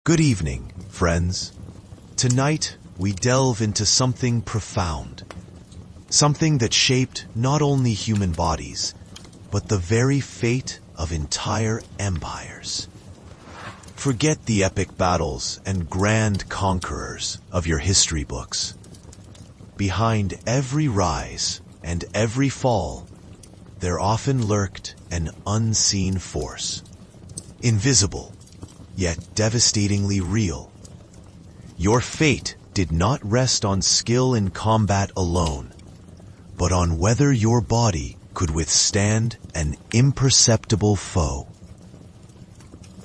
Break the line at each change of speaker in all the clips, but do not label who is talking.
Good evening, friends. Tonight, we delve into something profound. Something that shaped not only human bodies, but the very fate of entire empires. Forget the epic battles and grand conquerors of your history books. Behind every rise and every fall, there often lurked an unseen force. Invisible, yet devastatingly real. Your fate did not rest on skill in combat alone, but on whether your body could withstand an imperceptible foe.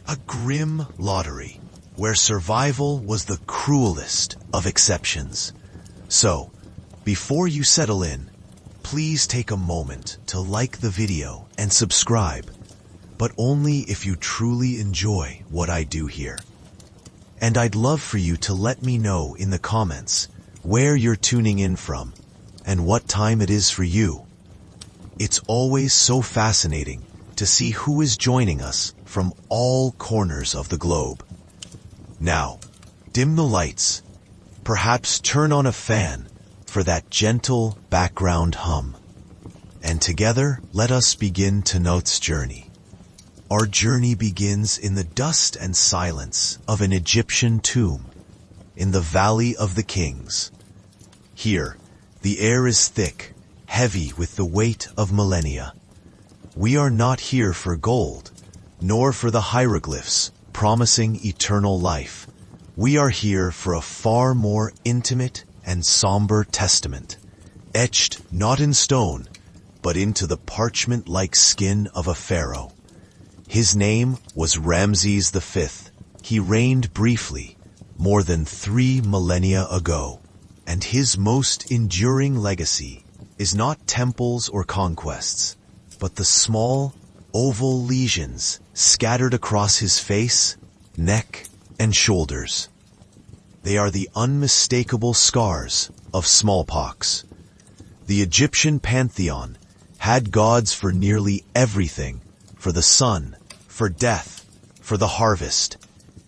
A grim lottery, where survival was the cruelest of exceptions. So, before you settle in, please take a moment to like the video and subscribe, but only if you truly enjoy what I do here. And I'd love for you to let me know in the comments where you're tuning in from and what time it is for you. It's always so fascinating to see who is joining us from all corners of the globe. Now, dim the lights, perhaps turn on a fan for that gentle background hum. And together, let us begin tonight's journey. Our journey begins in the dust and silence of an Egyptian tomb, in the Valley of the Kings. Here, the air is thick, heavy with the weight of millennia. We are not here for gold, nor for the hieroglyphs promising eternal life. We are here for a far more intimate and somber testament, etched not in stone, but into the parchment-like skin of a pharaoh. His name was Ramses V. He reigned briefly, more than 3 millennia ago, and his most enduring legacy is not temples or conquests, but the small, oval lesions scattered across his face, neck, and shoulders. They are the unmistakable scars of smallpox. The Egyptian pantheon had gods for nearly everything, for the sun, for death, for the harvest,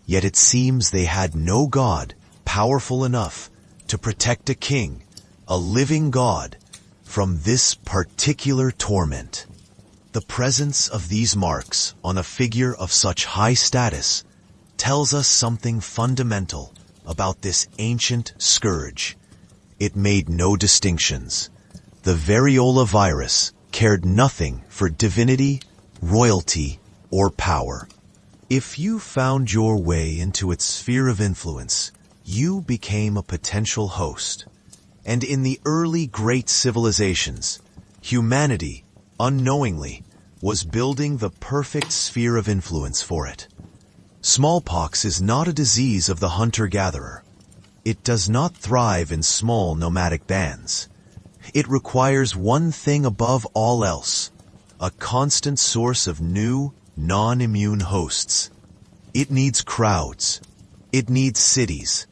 yet it seems they had no god powerful enough to protect a king, a living god, from this particular torment. The presence of these marks on a figure of such high status tells us something fundamental about this ancient scourge. It made no distinctions. The variola virus cared nothing for divinity, royalty, or power. If you found your way into its sphere of influence, you became a potential host. And in the early great civilizations, humanity, unknowingly, was building the perfect sphere of influence for it. Smallpox is not a disease of the hunter-gatherer. It does not thrive in small nomadic bands. It requires one thing above all else, a constant source of new, non-immune hosts. It needs crowds. It needs cities.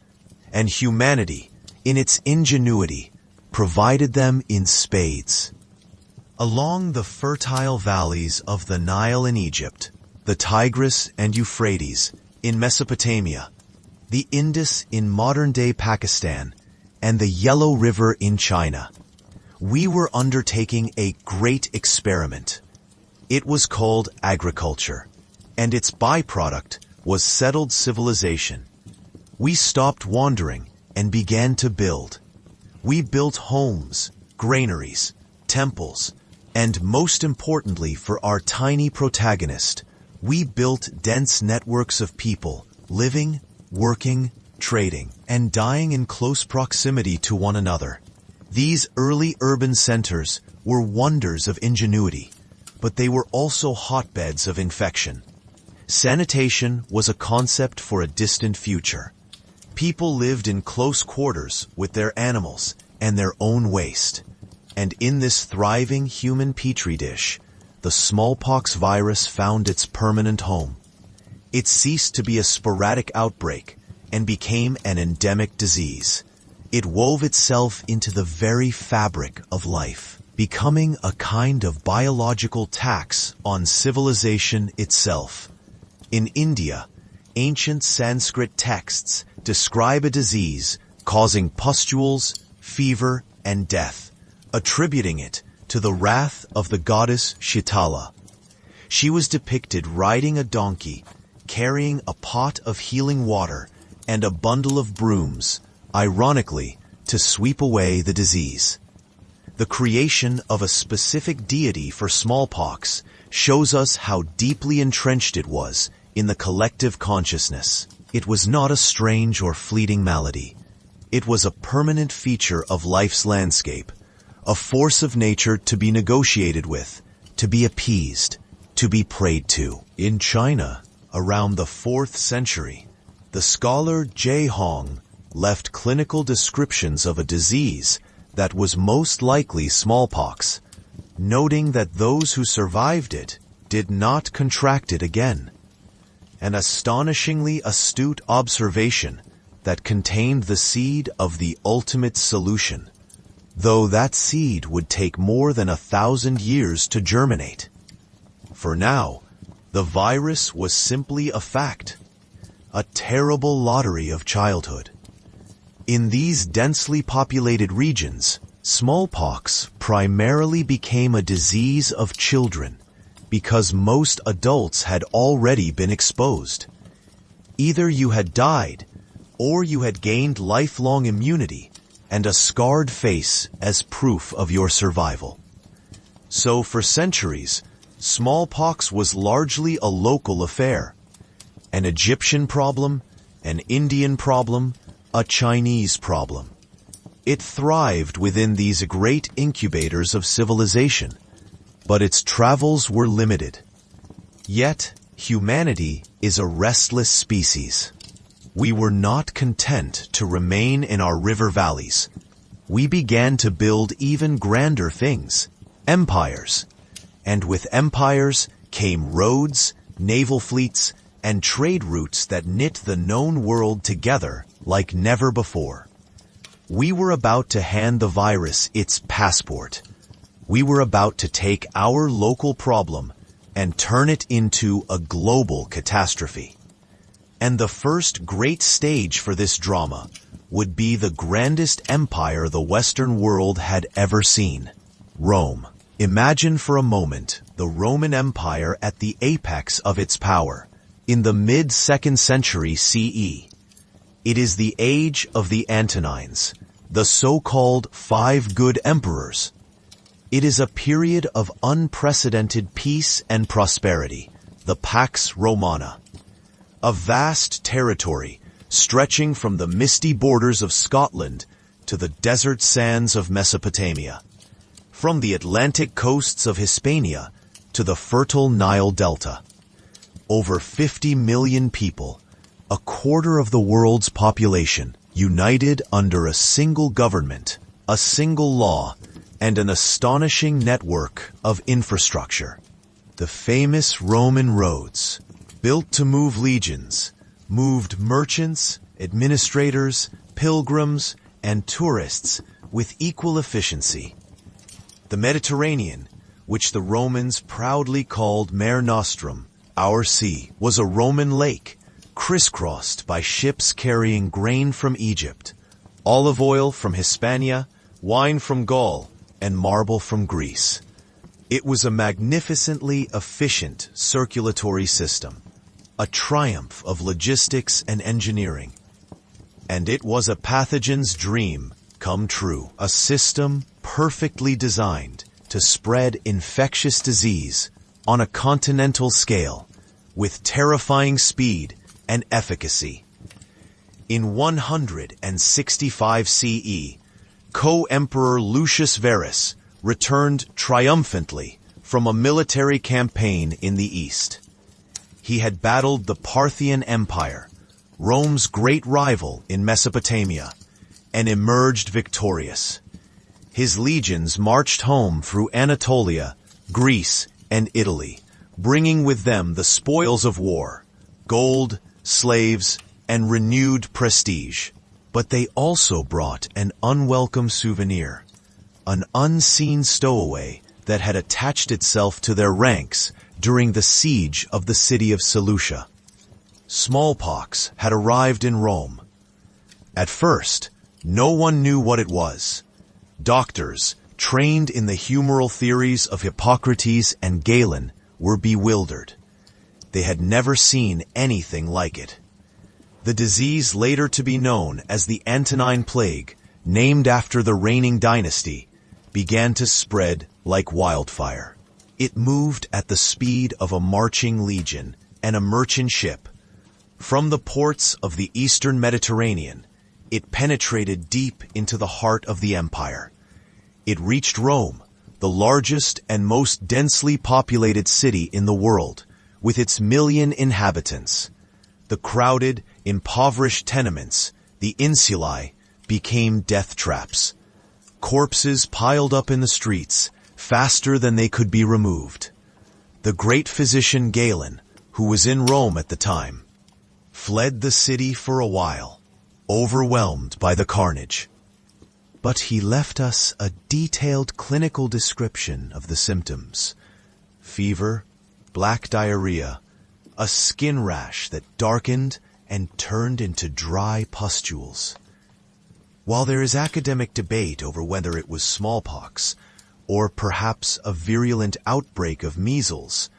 And humanity, in its ingenuity, provided them in spades. Along the fertile valleys of the Nile in Egypt, the Tigris and Euphrates in Mesopotamia, the Indus in modern-day Pakistan, and the Yellow River in China, we were undertaking a great experiment. It was called agriculture, and its byproduct was settled civilization. We stopped wandering and began to build. We built homes, granaries, temples, and most importantly for our tiny protagonist, we built dense networks of people living, working, trading, and dying in close proximity to one another. These early urban centers were wonders of ingenuity, but they were also hotbeds of infection. Sanitation was a concept for a distant future. People lived in close quarters with their animals and their own waste. And in this thriving human petri dish, the smallpox virus found its permanent home. It ceased to be a sporadic outbreak and became an endemic disease. It wove itself into the very fabric of life, becoming a kind of biological tax on civilization itself. In India, ancient Sanskrit texts describe a disease causing pustules, fever, and death, attributing it to the wrath of the goddess Shitala. She was depicted riding a donkey, carrying a pot of healing water and a bundle of brooms, ironically, to sweep away the disease. The creation of a specific deity for smallpox shows us how deeply entrenched it was in the collective consciousness. It was not a strange or fleeting malady. It was a permanent feature of life's landscape, a force of nature to be negotiated with, to be appeased, to be prayed to. In China, around the 4th century, the scholar Jie Hong left clinical descriptions of a disease that was most likely smallpox, noting that those who survived it did not contract it again. An astonishingly astute observation that contained the seed of the ultimate solution, though that seed would take more than 1,000 years to germinate. For now, the virus was simply a fact, a terrible lottery of childhood. In these densely populated regions, smallpox primarily became a disease of children because most adults had already been exposed. Either you had died, or you had gained lifelong immunity and a scarred face as proof of your survival. So for centuries, smallpox was largely a local affair. An Egyptian problem, an Indian problem, a Chinese problem. It thrived within these great incubators of civilization, but its travels were limited. Yet, humanity is a restless species. We were not content to remain in our river valleys. We began to build even grander things, empires. And with empires came roads, naval fleets, and trade routes that knit the known world together like never before. We were about to hand the virus its passport. We were about to take our local problem and turn it into a global catastrophe. And the first great stage for this drama would be the grandest empire the Western world had ever seen, Rome. Imagine for a moment the Roman Empire at the apex of its power, in the mid-2nd century CE. It is the age of the Antonines, the so-called 5 good emperors. It is a period of unprecedented peace and prosperity, the Pax Romana. A vast territory stretching from the misty borders of Scotland to the desert sands of Mesopotamia, from the Atlantic coasts of Hispania to the fertile Nile Delta. Over 50 million people, a quarter of the world's population, united under a single government, a single law, and an astonishing network of infrastructure. The famous Roman roads, built to move legions, moved merchants, administrators, pilgrims, and tourists with equal efficiency. The Mediterranean, which the Romans proudly called Mare Nostrum, our sea, was a Roman lake, crisscrossed by ships carrying grain from Egypt, olive oil from Hispania, wine from Gaul, and marble from Greece. It was a magnificently efficient circulatory system, a triumph of logistics and engineering. And it was a pathogen's dream come true, a system perfectly designed to spread infectious disease on a continental scale with terrifying speed and efficacy. In 165 CE, co-emperor Lucius Verus returned triumphantly from a military campaign in the east. He had battled the Parthian Empire, Rome's great rival in Mesopotamia, and emerged victorious. His legions marched home through Anatolia, Greece, and Italy, bringing with them the spoils of war, gold, slaves, and renewed prestige. But they also brought an unwelcome souvenir, an unseen stowaway that had attached itself to their ranks during the siege of the city of Seleucia. Smallpox had arrived in Rome. At first, no one knew what it was. Doctors, trained in the humoral theories of Hippocrates and Galen, were bewildered. They had never seen anything like it. The disease later to be known as the Antonine Plague, named after the reigning dynasty, began to spread like wildfire. It moved at the speed of a marching legion and a merchant ship. From the ports of the eastern Mediterranean, it penetrated deep into the heart of the empire. It reached Rome, the largest and most densely populated city in the world, with its 1 million inhabitants. The crowded, impoverished tenements, the insulae, became death traps. Corpses piled up in the streets, faster than they could be removed. The great physician Galen, who was in Rome at the time, fled the city for a while, overwhelmed by the carnage. But he left us a detailed clinical description of the symptoms: fever, black diarrhea, a skin rash that darkened and turned into dry pustules. While there is academic debate over whether it was smallpox, or perhaps a virulent outbreak of measles,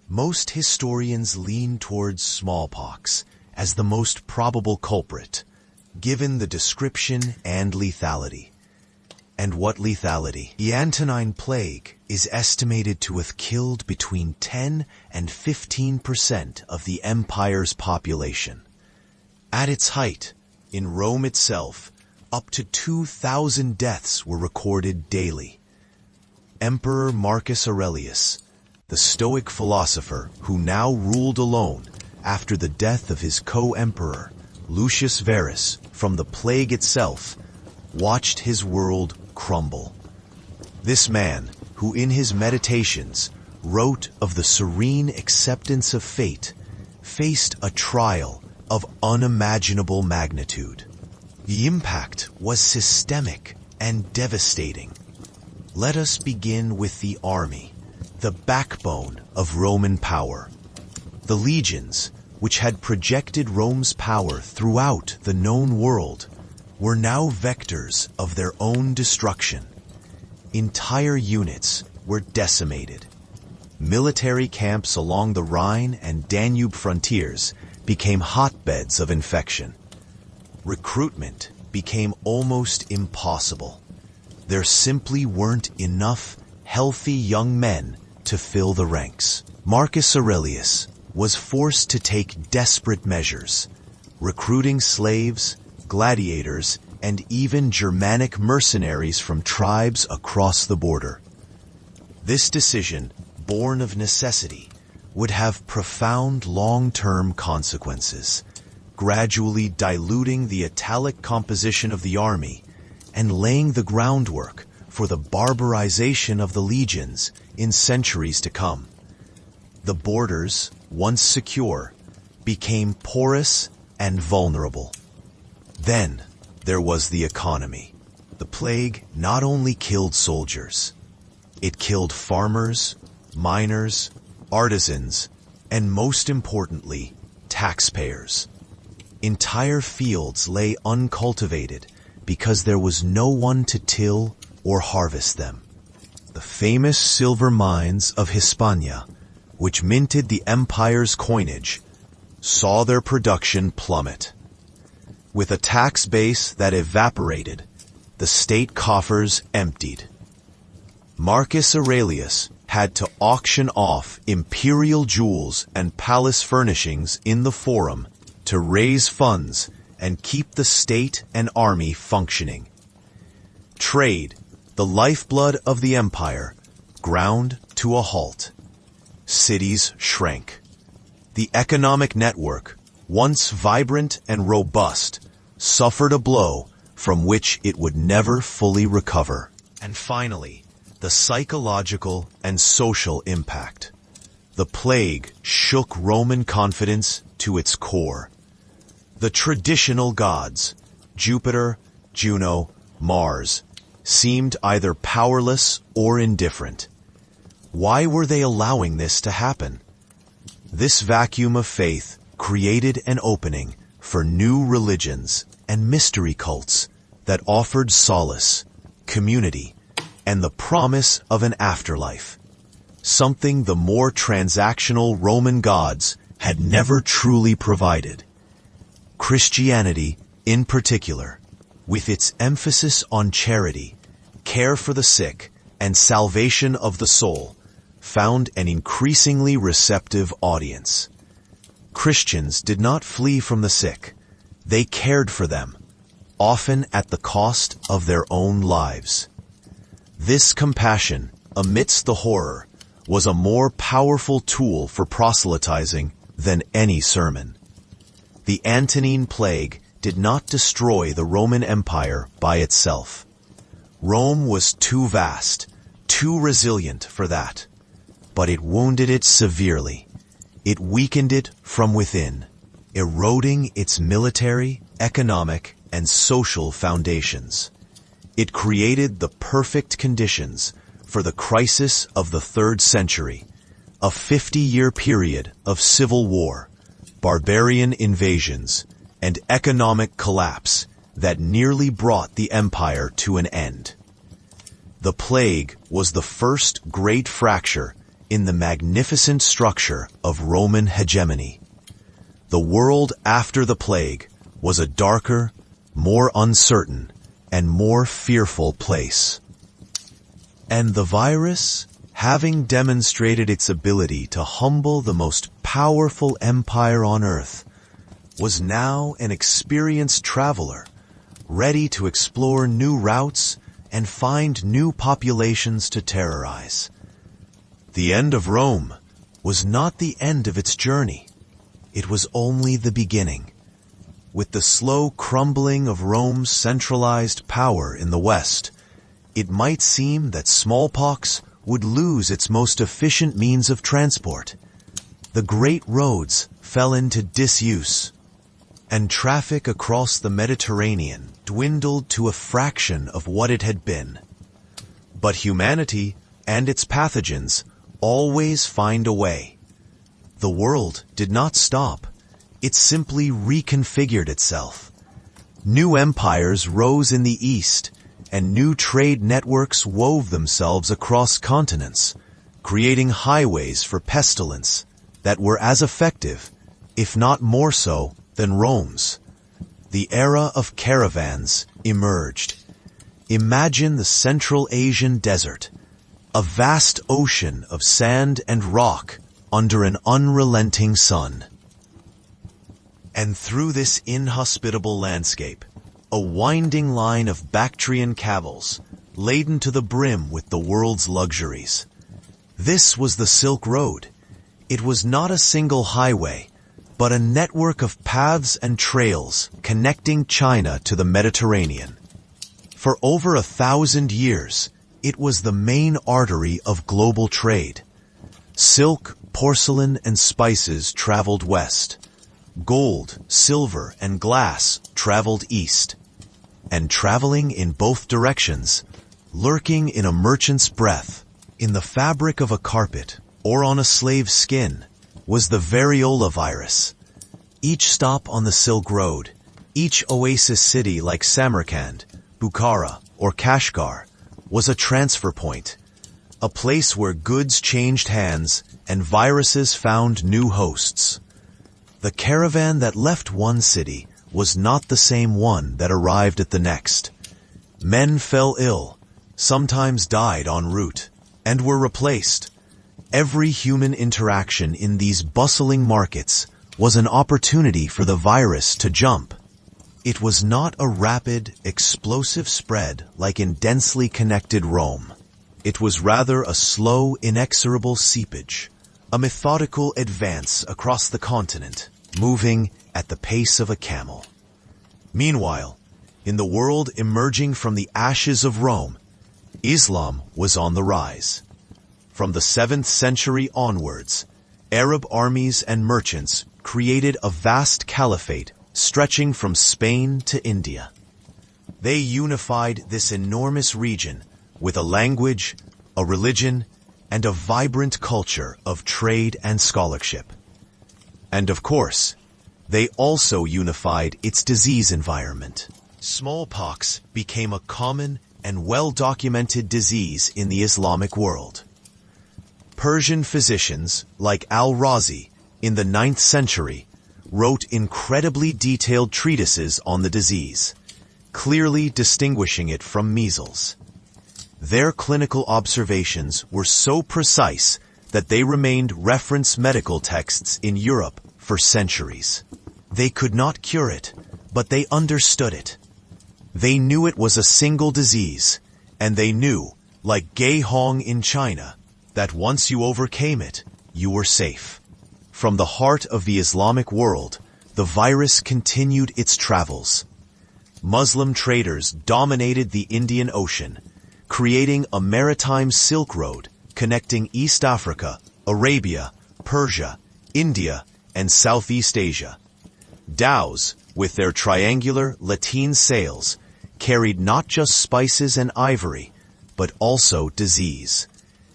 most historians lean towards smallpox as the most probable culprit, given the description and lethality. And what lethality? The Antonine Plague is estimated to have killed between 10 and 15% of the empire's population. At its height, in Rome itself, up to 2,000 deaths were recorded daily. Emperor Marcus Aurelius, the Stoic philosopher who now ruled alone after the death of his co-emperor, Lucius Verus, from the plague itself, watched his world crumble. This man, who in his meditations wrote of the serene acceptance of fate, faced a trial of unimaginable magnitude. The impact was systemic and devastating. Let us begin with the army, the backbone of Roman power. The legions, which had projected Rome's power throughout the known world, were now vectors of their own destruction. Entire units were decimated. Military camps along the Rhine and Danube frontiers became hotbeds of infection. Recruitment became almost impossible. There simply weren't enough healthy young men to fill the ranks. Marcus Aurelius was forced to take desperate measures, recruiting slaves, gladiators, and even Germanic mercenaries from tribes across the border. This decision, born of necessity, would have profound long-term consequences, gradually diluting the italic composition of the army and laying the groundwork for the barbarization of the legions in centuries to come. The borders, once secure, became porous and vulnerable. Then there was the economy. The plague not only killed soldiers, it killed farmers, miners, artisans, and most importantly, taxpayers. Entire fields lay uncultivated because there was no one to till or harvest them. The famous silver mines of Hispania, which minted the empire's coinage, saw their production plummet. With a tax base that evaporated, the state coffers emptied. Marcus Aurelius had to auction off imperial jewels and palace furnishings in the Forum to raise funds and keep the state and army functioning. Trade, the lifeblood of the empire, ground to a halt. Cities shrank. The economic network, once vibrant and robust, suffered a blow from which it would never fully recover. And finally, the psychological and social impact. The plague shook Roman confidence to its core. The traditional gods, Jupiter, Juno, Mars, seemed either powerless or indifferent. Why were they allowing this to happen? This vacuum of faith created an opening for new religions and mystery cults that offered solace, community, and the promise of an afterlife, something the more transactional Roman gods had never truly provided. Christianity, in particular, with its emphasis on charity, care for the sick, and salvation of the soul, found an increasingly receptive audience. Christians did not flee from the sick. They cared for them, often at the cost of their own lives. This compassion, amidst the horror, was a more powerful tool for proselytizing than any sermon. The Antonine Plague did not destroy the Roman Empire by itself. Rome was too vast, too resilient for that. But it wounded it severely. It weakened it from within, eroding its military, economic, and social foundations. It created the perfect conditions for the crisis of the 3rd century, a 50-year period of civil war, barbarian invasions, and economic collapse that nearly brought the empire to an end. The plague was the first great fracture in the magnificent structure of Roman hegemony. The world after the plague was a darker, more uncertain, and more fearful place. And the virus, having demonstrated its ability to humble the most powerful empire on earth, was now an experienced traveler, ready to explore new routes and find new populations to terrorize. The end of Rome was not the end of its journey. It was only the beginning. With the slow crumbling of Rome's centralized power in the West, it might seem that smallpox would lose its most efficient means of transport. The great roads fell into disuse, and traffic across the Mediterranean dwindled to a fraction of what it had been. But humanity and its pathogens always find a way. The world did not stop. It simply reconfigured itself. New empires rose in the east, and new trade networks wove themselves across continents, creating highways for pestilence that were as effective, if not more so, than Rome's. The era of caravans emerged. Imagine the Central Asian desert, a vast ocean of sand and rock under an unrelenting sun. And through this inhospitable landscape, a winding line of Bactrian camels, laden to the brim with the world's luxuries. This was the Silk Road. It was not a single highway, but a network of paths and trails connecting China to the Mediterranean. For over 1,000 years, it was the main artery of global trade. Silk, porcelain, and spices traveled west. Gold, silver, and glass traveled east. And traveling in both directions, lurking in a merchant's breath, in the fabric of a carpet, or on a slave's skin, was the variola virus. Each stop on the Silk Road, each oasis city like Samarkand, Bukhara, or Kashgar, was a transfer point, a place where goods changed hands and viruses found new hosts. The caravan that left one city was not the same one that arrived at the next. Men fell ill, sometimes died en route, and were replaced. Every human interaction in these bustling markets was an opportunity for the virus to jump. It was not a rapid, explosive spread like in densely connected Rome. It was rather a slow, inexorable seepage, a methodical advance across the continent, moving at the pace of a camel. Meanwhile, in the world emerging from the ashes of Rome, Islam was on the rise. From the 7th century onwards, Arab armies and merchants created a vast caliphate stretching from Spain to India. They unified this enormous region with a language, a religion, and a vibrant culture of trade and scholarship. And of course, they also unified its disease environment. Smallpox became a common and well-documented disease in the Islamic world. Persian physicians like al-Razi in the 9th century wrote incredibly detailed treatises on the disease, clearly distinguishing it from measles. Their clinical observations were so precise that they remained reference medical texts in Europe for centuries. They could not cure it, but they understood it. They knew it was a single disease, and they knew, like Gei Hong in China, that once you overcame it, you were safe. From the heart of the Islamic world, the virus continued its travels. Muslim traders dominated the Indian Ocean, creating a maritime Silk Road connecting East Africa, Arabia, Persia, India, and Southeast Asia. Dhows, with their triangular lateen sails, carried not just spices and ivory, but also disease.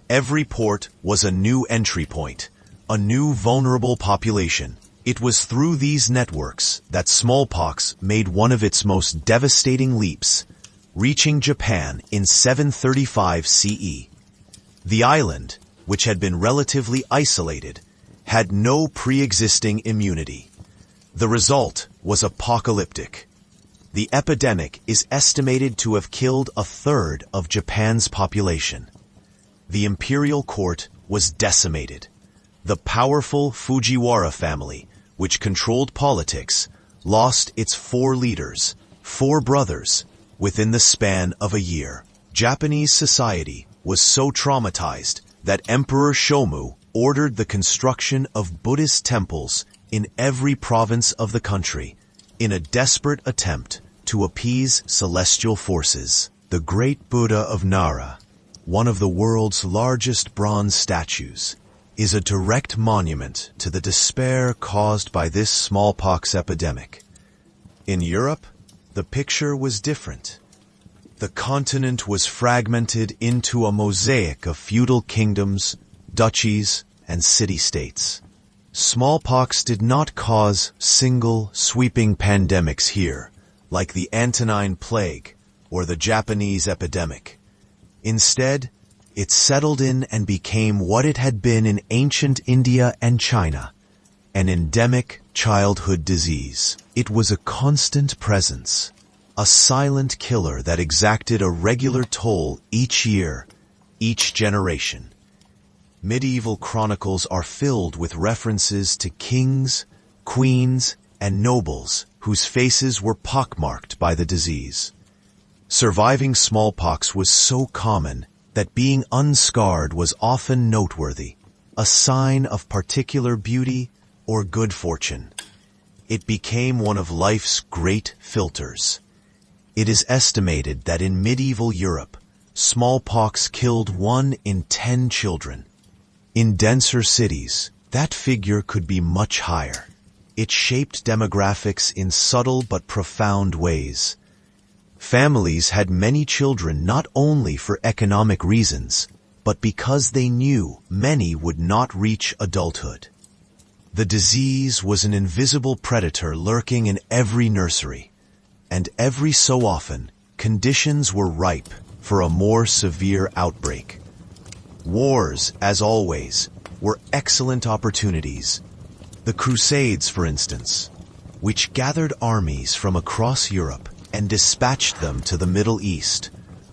Every port was a new entry point, a new vulnerable population. It was through these networks that smallpox made one of its most devastating leaps, reaching Japan in 735 CE. The island, which had been relatively isolated, had no pre-existing immunity. The result was apocalyptic. The epidemic is estimated to have killed a third of Japan's population. The imperial court was decimated. The powerful Fujiwara family, which controlled politics, lost its 4 leaders, 4 brothers, within the span of a year. Japanese society was so traumatized that Emperor Shomu ordered the construction of Buddhist temples in every province of the country in a desperate attempt to appease celestial forces. The great Buddha of Nara, one of the world's largest bronze statues, is a direct monument to the despair caused by this smallpox epidemic. In Europe, the picture was different. The continent was fragmented into a mosaic of feudal kingdoms, duchies, and city-states. Smallpox did not cause single, sweeping pandemics here, like the Antonine Plague or the Japanese epidemic. Instead, it settled in and became what it had been in ancient India and China, an endemic childhood disease. It was a constant presence, a silent killer that exacted a regular toll each year, each generation. Medieval chronicles are filled with references to kings, queens, and nobles whose faces were pockmarked by the disease. Surviving smallpox was so common that being unscarred was often noteworthy, a sign of particular beauty or good fortune. It became one of life's great filters. It is estimated that in medieval Europe, smallpox killed 1 in 10 children. In denser cities, that figure could be much higher. It shaped demographics in subtle but profound ways. Families had many children not only for economic reasons, but because they knew many would not reach adulthood. The disease was an invisible predator lurking in every nursery, and every so often, conditions were ripe for a more severe outbreak. Wars, as always, were excellent opportunities. The Crusades, for instance, which gathered armies from across Europe and dispatched them to the Middle East,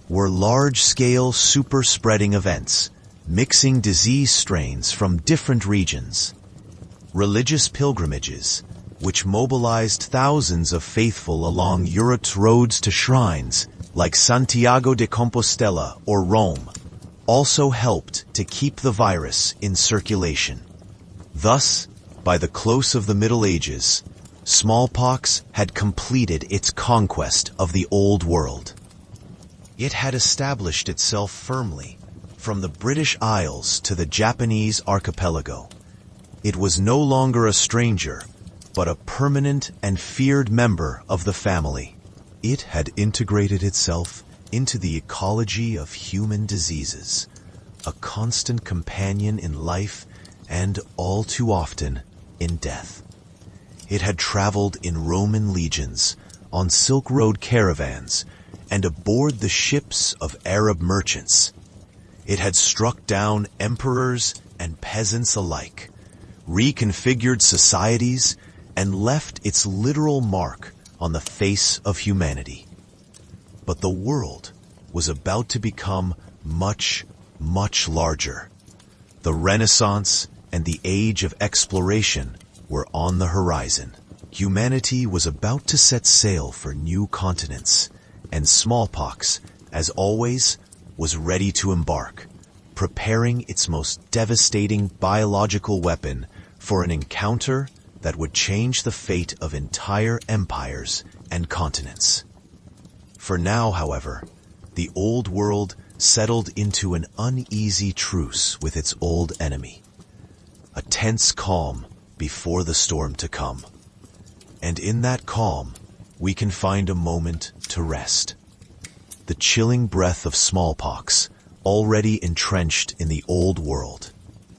were large-scale super-spreading events, mixing disease strains from different regions. Religious pilgrimages, which mobilized thousands of faithful along Europe's roads to shrines like Santiago de Compostela or Rome, also helped to keep the virus in circulation. Thus, by the close of the Middle Ages, smallpox had completed its conquest of the Old World. It had established itself firmly from the British Isles to the Japanese archipelago. It was no longer a stranger, but a permanent and feared member of the family. It had integrated itself into the ecology of human diseases, a constant companion in life and all too often in death. It had traveled in Roman legions, on Silk Road caravans, and aboard the ships of Arab merchants. It had struck down emperors and peasants alike, reconfigured societies, and left its literal mark on the face of humanity. But the world was about to become much, much larger. The Renaissance and the age of exploration were on the horizon. Humanity was about to set sail for new continents, and smallpox, as always, was ready to embark, preparing its most devastating biological weapon for an encounter that would change the fate of entire empires and continents. For now, however, the old world settled into an uneasy truce with its old enemy, a tense calm before the storm to come. And in that calm, we can find a moment to rest. The chilling breath of smallpox, already entrenched in the old world,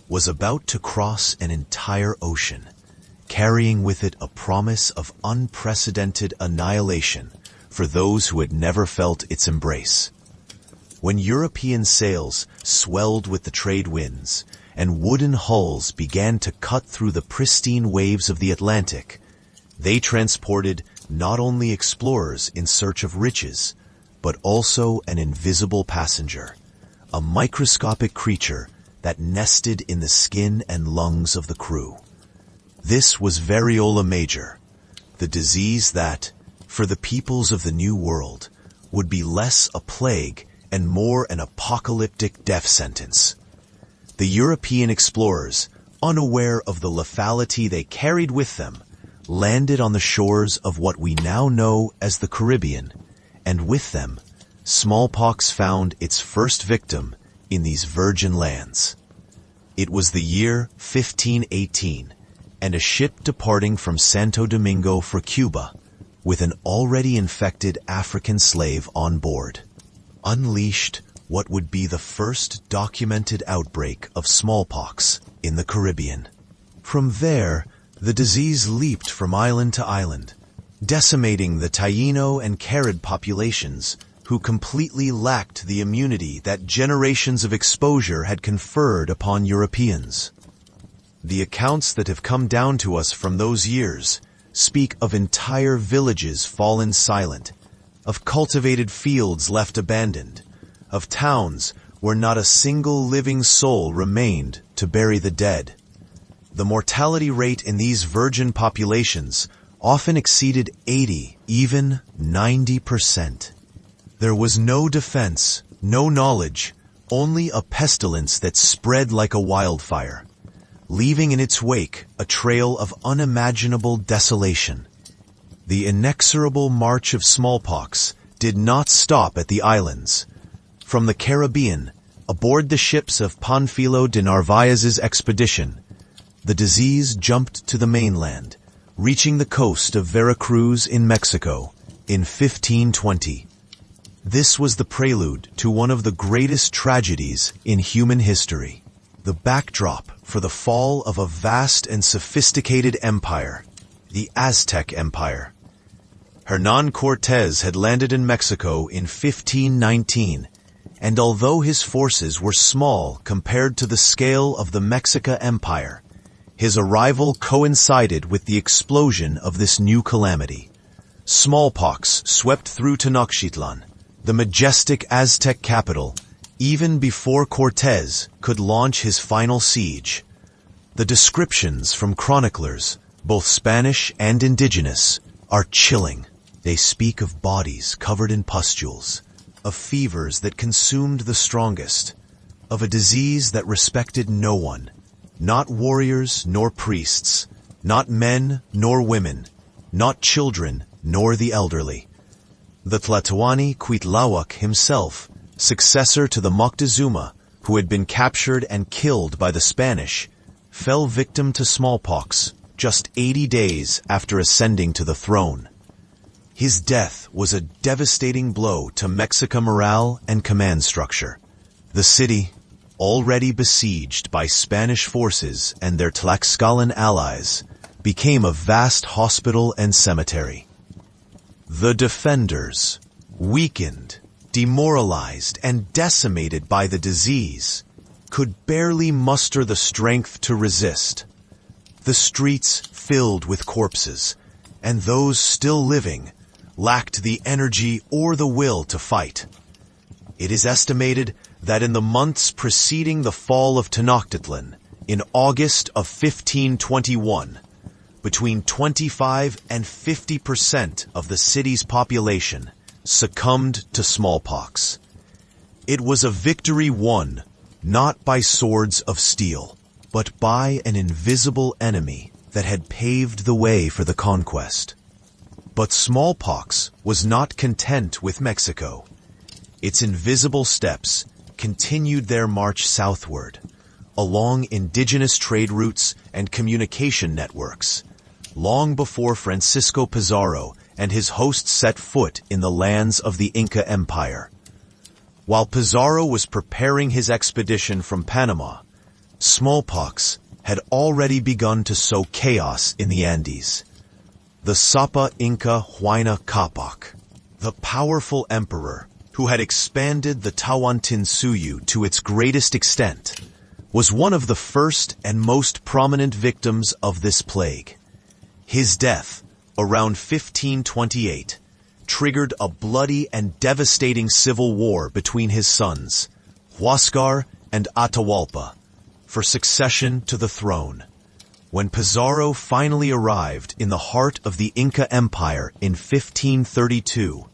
was about to cross an entire ocean, carrying with it a promise of unprecedented annihilation for those who had never felt its embrace. When European sails swelled with the trade winds, and wooden hulls began to cut through the pristine waves of the Atlantic, they transported not only explorers in search of riches, but also an invisible passenger, a microscopic creature that nested in the skin and lungs of the crew. This was variola major, the disease that, for the peoples of the New World, would be less a plague and more an apocalyptic death sentence. The European explorers, unaware of the lethality they carried with them, landed on the shores of what we now know as the Caribbean, and with them, smallpox found its first victim in these virgin lands. It was the year 1518, and a ship departing from Santo Domingo for Cuba, with an already infected African slave on board, unleashed what would be the first documented outbreak of smallpox in the Caribbean. From there, the disease leaped from island to island, decimating the Taino and Carib populations, who completely lacked the immunity that generations of exposure had conferred upon Europeans. The accounts that have come down to us from those years speak of entire villages fallen silent, of cultivated fields left abandoned, of towns where not a single living soul remained to bury the dead. The mortality rate in these virgin populations often exceeded 80, even 90%. There was no defense, no knowledge, only a pestilence that spread like a wildfire, leaving in its wake a trail of unimaginable desolation. The inexorable march of smallpox did not stop at the islands. From the Caribbean, aboard the ships of Panfilo de Narvaez's expedition, the disease jumped to the mainland, reaching the coast of Veracruz in Mexico in 1520. This was the prelude to one of the greatest tragedies in human history, the backdrop for the fall of a vast and sophisticated empire, the Aztec Empire. Hernán Cortés had landed in Mexico in 1519, and although his forces were small compared to the scale of the Mexica Empire, his arrival coincided with the explosion of this new calamity. Smallpox swept through Tenochtitlan, the majestic Aztec capital, even before Cortés could launch his final siege. The descriptions from chroniclers, both Spanish and indigenous, are chilling. They speak of bodies covered in pustules, of fevers that consumed the strongest, of a disease that respected no one, not warriors nor priests, not men nor women, not children nor the elderly. The Tlatoani Cuitlahuac himself, successor to the Moctezuma, who had been captured and killed by the Spanish, fell victim to smallpox just 80 days after ascending to the throne. His death was a devastating blow to Mexica morale and command structure. The city, already besieged by Spanish forces and their Tlaxcalan allies, became a vast hospital and cemetery. The defenders, weakened, demoralized, and decimated by the disease, could barely muster the strength to resist. The streets filled with corpses, and those still living lacked the energy or the will to fight. It is estimated that in the months preceding the fall of Tenochtitlan, in August of 1521, between 25 and 50% of the city's population succumbed to smallpox. It was a victory won not by swords of steel, but by an invisible enemy that had paved the way for the conquest. But smallpox was not content with Mexico. Its invisible steps continued their march southward, along indigenous trade routes and communication networks, long before Francisco Pizarro and his hosts set foot in the lands of the Inca Empire. While Pizarro was preparing his expedition from Panama, smallpox had already begun to sow chaos in the Andes. The Sapa Inca Huayna Capac, the powerful emperor who had expanded the Tawantinsuyu to its greatest extent, was one of the first and most prominent victims of this plague. His death, around 1528, triggered a bloody and devastating civil war between his sons, Huáscar and Atahualpa, for succession to the throne. When Pizarro finally arrived in the heart of the Inca Empire in 1532,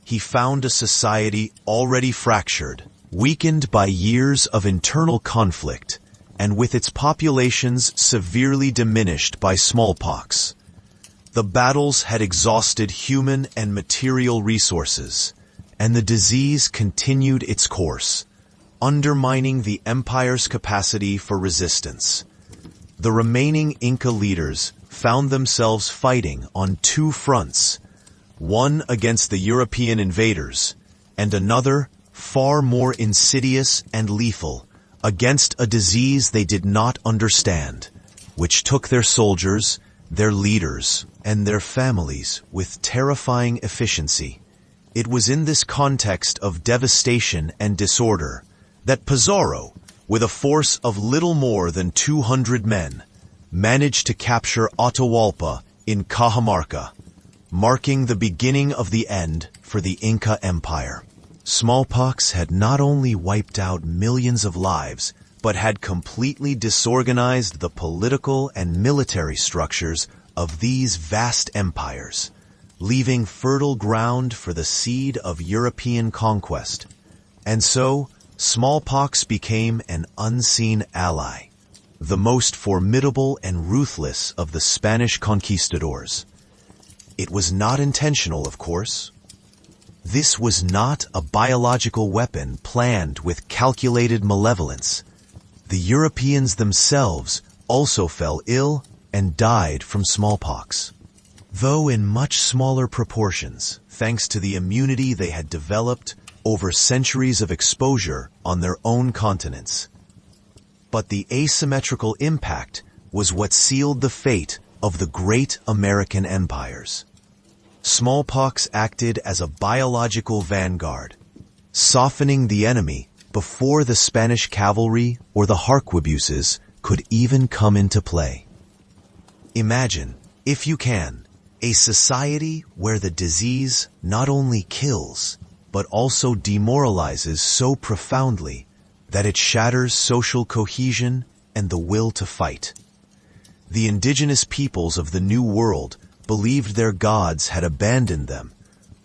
he found a society already fractured, weakened by years of internal conflict, and with its populations severely diminished by smallpox. The battles had exhausted human and material resources, and the disease continued its course, undermining the empire's capacity for resistance. The remaining Inca leaders found themselves fighting on two fronts, one against the European invaders, and another, far more insidious and lethal, against a disease they did not understand, which took their soldiers, their leaders, and their families with terrifying efficiency. It was in this context of devastation and disorder that Pizarro, with a force of little more than 200 men, managed to capture Atahualpa in Cajamarca, marking the beginning of the end for the Inca Empire. Smallpox had not only wiped out millions of lives, but had completely disorganized the political and military structures of these vast empires, leaving fertile ground for the seed of European conquest. And so, smallpox became an unseen ally, the most formidable and ruthless of the Spanish conquistadors. It was not intentional, of course. This was not a biological weapon planned with calculated malevolence. The Europeans themselves also fell ill and died from smallpox, though in much smaller proportions, thanks to the immunity they had developed over centuries of exposure on their own continents. But the asymmetrical impact was what sealed the fate of the great American empires. Smallpox acted as a biological vanguard, softening the enemy before the Spanish cavalry or the arquebuses could even come into play. Imagine, if you can, a society where the disease not only kills, but also demoralizes so profoundly that it shatters social cohesion and the will to fight. The indigenous peoples of the New World believed their gods had abandoned them,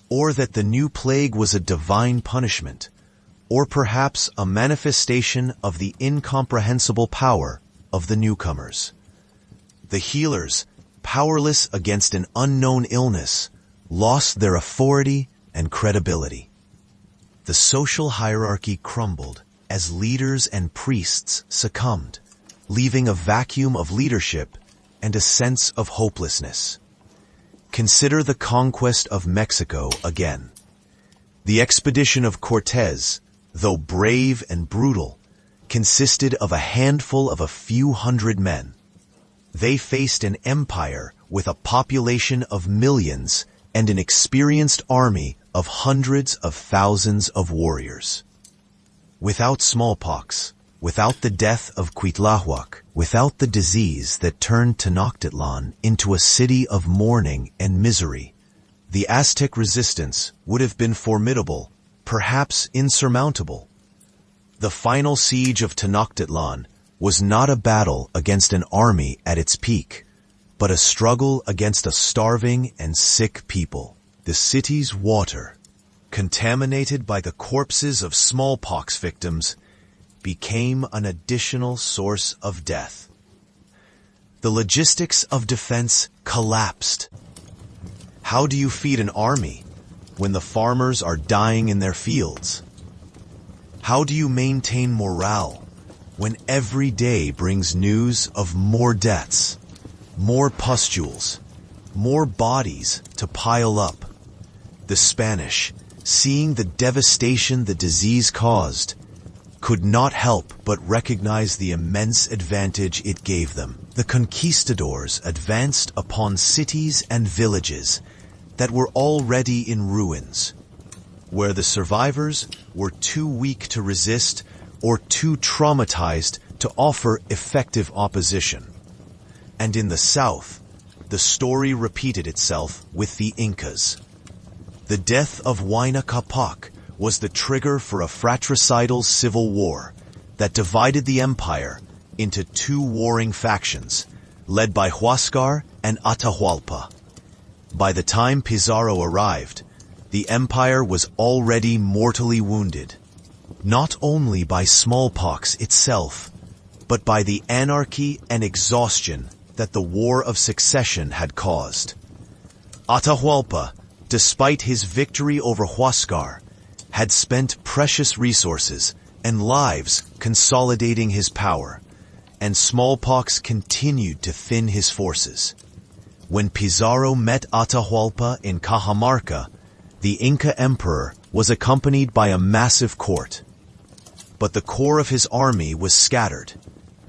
or that the new plague was a divine punishment, or perhaps a manifestation of the incomprehensible power of the newcomers. The healers, powerless against an unknown illness, lost their authority and credibility. The social hierarchy crumbled as leaders and priests succumbed, leaving a vacuum of leadership and a sense of hopelessness. Consider the conquest of Mexico again. The expedition of Cortés, though brave and brutal, consisted of a handful of a few hundred men. They faced an empire with a population of millions and an experienced army of hundreds of thousands of warriors. Without smallpox, without the death of Cuitlahuac, without the disease that turned Tenochtitlan into a city of mourning and misery, the Aztec resistance would have been formidable, perhaps insurmountable. The final siege of Tenochtitlan was not a battle against an army at its peak, but a struggle against a starving and sick people. The city's water, contaminated by the corpses of smallpox victims, became an additional source of death. The logistics of defense collapsed. How do you feed an army when the farmers are dying in their fields? How do you maintain morale when every day brings news of more deaths, more pustules, more bodies to pile up? The Spanish, seeing the devastation the disease caused, could not help but recognize the immense advantage it gave them. The conquistadors advanced upon cities and villages that were already in ruins, where the survivors were too weak to resist or too traumatized to offer effective opposition. And in the south, the story repeated itself with the Incas. The death of Huayna Capac was the trigger for a fratricidal civil war that divided the empire into two warring factions, led by Huascar and Atahualpa. By the time Pizarro arrived, the empire was already mortally wounded, not only by smallpox itself, but by the anarchy and exhaustion that the War of Succession had caused. Atahualpa, despite his victory over Huascar, had spent precious resources and lives consolidating his power, and smallpox continued to thin his forces. When Pizarro met Atahualpa in Cajamarca, the Inca emperor was accompanied by a massive court. But the core of his army was scattered,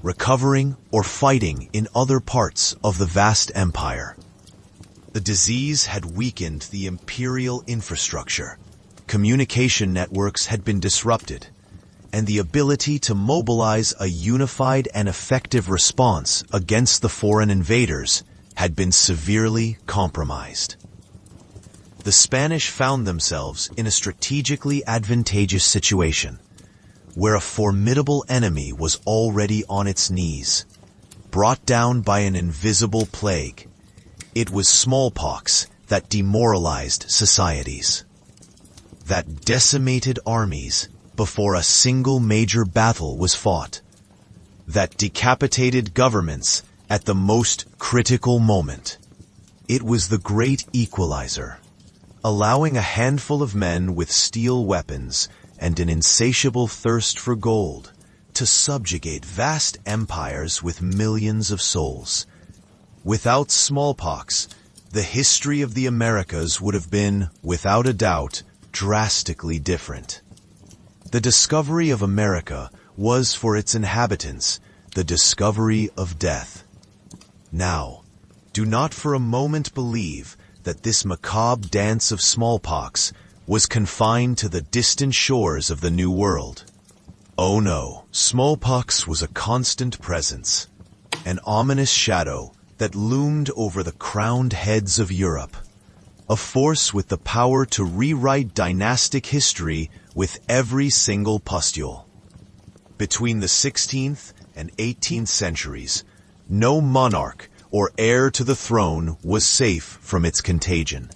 recovering or fighting in other parts of the vast empire. The disease had weakened the imperial infrastructure. Communication networks had been disrupted, and the ability to mobilize a unified and effective response against the foreign invaders had been severely compromised. The Spanish found themselves in a strategically advantageous situation, where a formidable enemy was already on its knees, brought down by an invisible plague. It was smallpox that demoralized societies, that decimated armies before a single major battle was fought, that decapitated governments at the most critical moment. It was the great equalizer, allowing a handful of men with steel weapons and an insatiable thirst for gold to subjugate vast empires with millions of souls. Without smallpox, the history of the Americas would have been, without a doubt, drastically different. The discovery of America was for its inhabitants the discovery of death. Now, do not for a moment believe that this macabre dance of smallpox was confined to the distant shores of the New World. Oh no, smallpox was a constant presence, an ominous shadow that loomed over the crowned heads of Europe, a force with the power to rewrite dynastic history with every single pustule. Between the 16th and 18th centuries, no monarch or heir to the throne was safe from its contagion.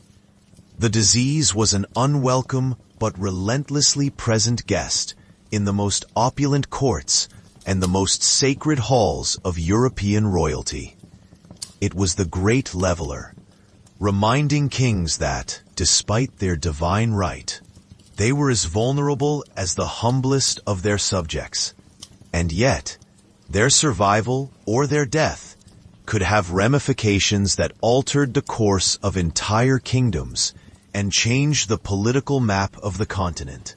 The disease was an unwelcome but relentlessly present guest in the most opulent courts and the most sacred halls of European royalty. It was the great leveler, reminding kings that, despite their divine right, they were as vulnerable as the humblest of their subjects, and yet their survival or their death could have ramifications that altered the course of entire kingdoms and changed the political map of the continent.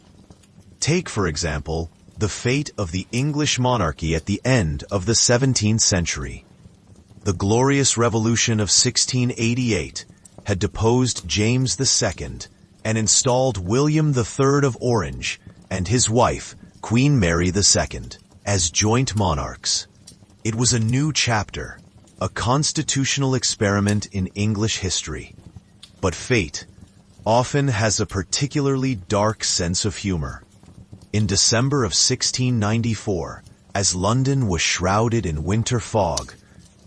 Take, for example, the fate of the English monarchy at the end of the 17th century. The glorious revolution of 1688 had deposed James II and installed William III of Orange and his wife, Queen Mary II, as joint monarchs. It was a new chapter, a constitutional experiment in English history. But fate often has a particularly dark sense of humor. In December of 1694, as London was shrouded in winter fog,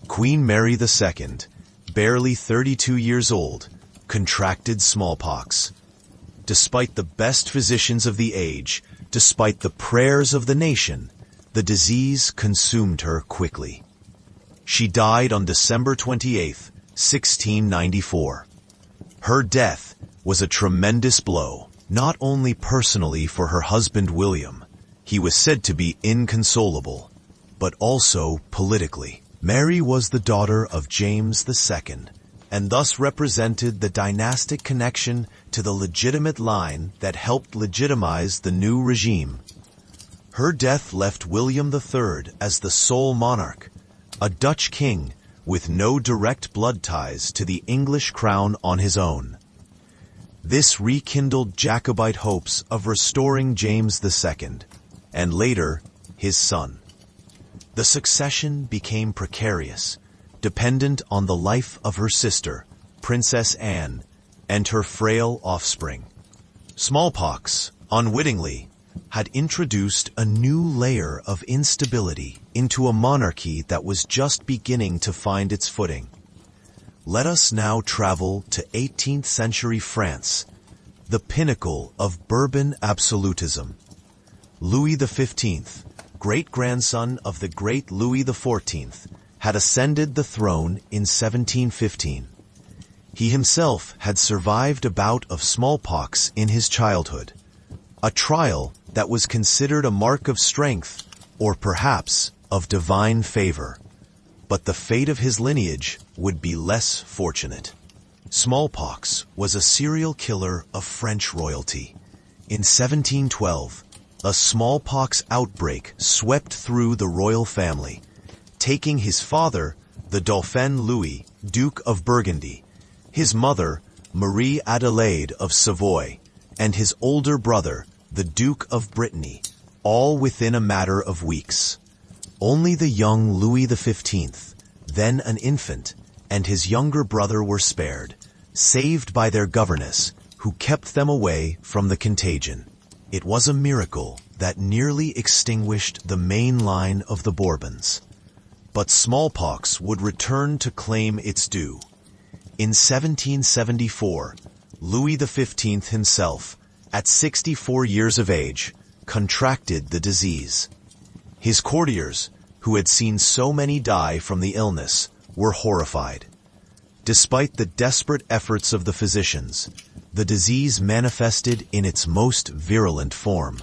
Queen Mary II, barely 32 years old, contracted smallpox. Despite the best physicians of the age, despite the prayers of the nation, the disease consumed her quickly. She died on December 28, 1694. Her death was a tremendous blow, not only personally for her husband William, he was said to be inconsolable, but also politically. Mary was the daughter of James II, and thus represented the dynastic connection to the legitimate line that helped legitimize the new regime. Her death left William III as the sole monarch, a Dutch king with no direct blood ties to the English crown on his own. This rekindled Jacobite hopes of restoring James II, and later, his son. The succession became precarious, dependent on the life of her sister, Princess Anne, and her frail offspring. Smallpox, unwittingly, had introduced a new layer of instability into a monarchy that was just beginning to find its footing. Let us now travel to 18th century France, the pinnacle of Bourbon absolutism. Louis XV, great-grandson of the great Louis XIV, had ascended the throne in 1715. He himself had survived a bout of smallpox in his childhood, a trial that was considered a mark of strength, or perhaps of divine favor. But the fate of his lineage would be less fortunate. Smallpox was a serial killer of French royalty. In 1712, a smallpox outbreak swept through the royal family, taking his father, the Dauphin Louis, Duke of Burgundy, his mother, Marie Adelaide of Savoy, and his older brother, the Duke of Brittany, all within a matter of weeks. Only the young Louis XV, then an infant, and his younger brother were spared, saved by their governess, who kept them away from the contagion. It was a miracle that nearly extinguished the main line of the Bourbons. But smallpox would return to claim its due. In 1774, Louis XV himself, at 64 years of age, contracted the disease. His courtiers, who had seen so many die from the illness, were horrified. Despite the desperate efforts of the physicians, the disease manifested in its most virulent form.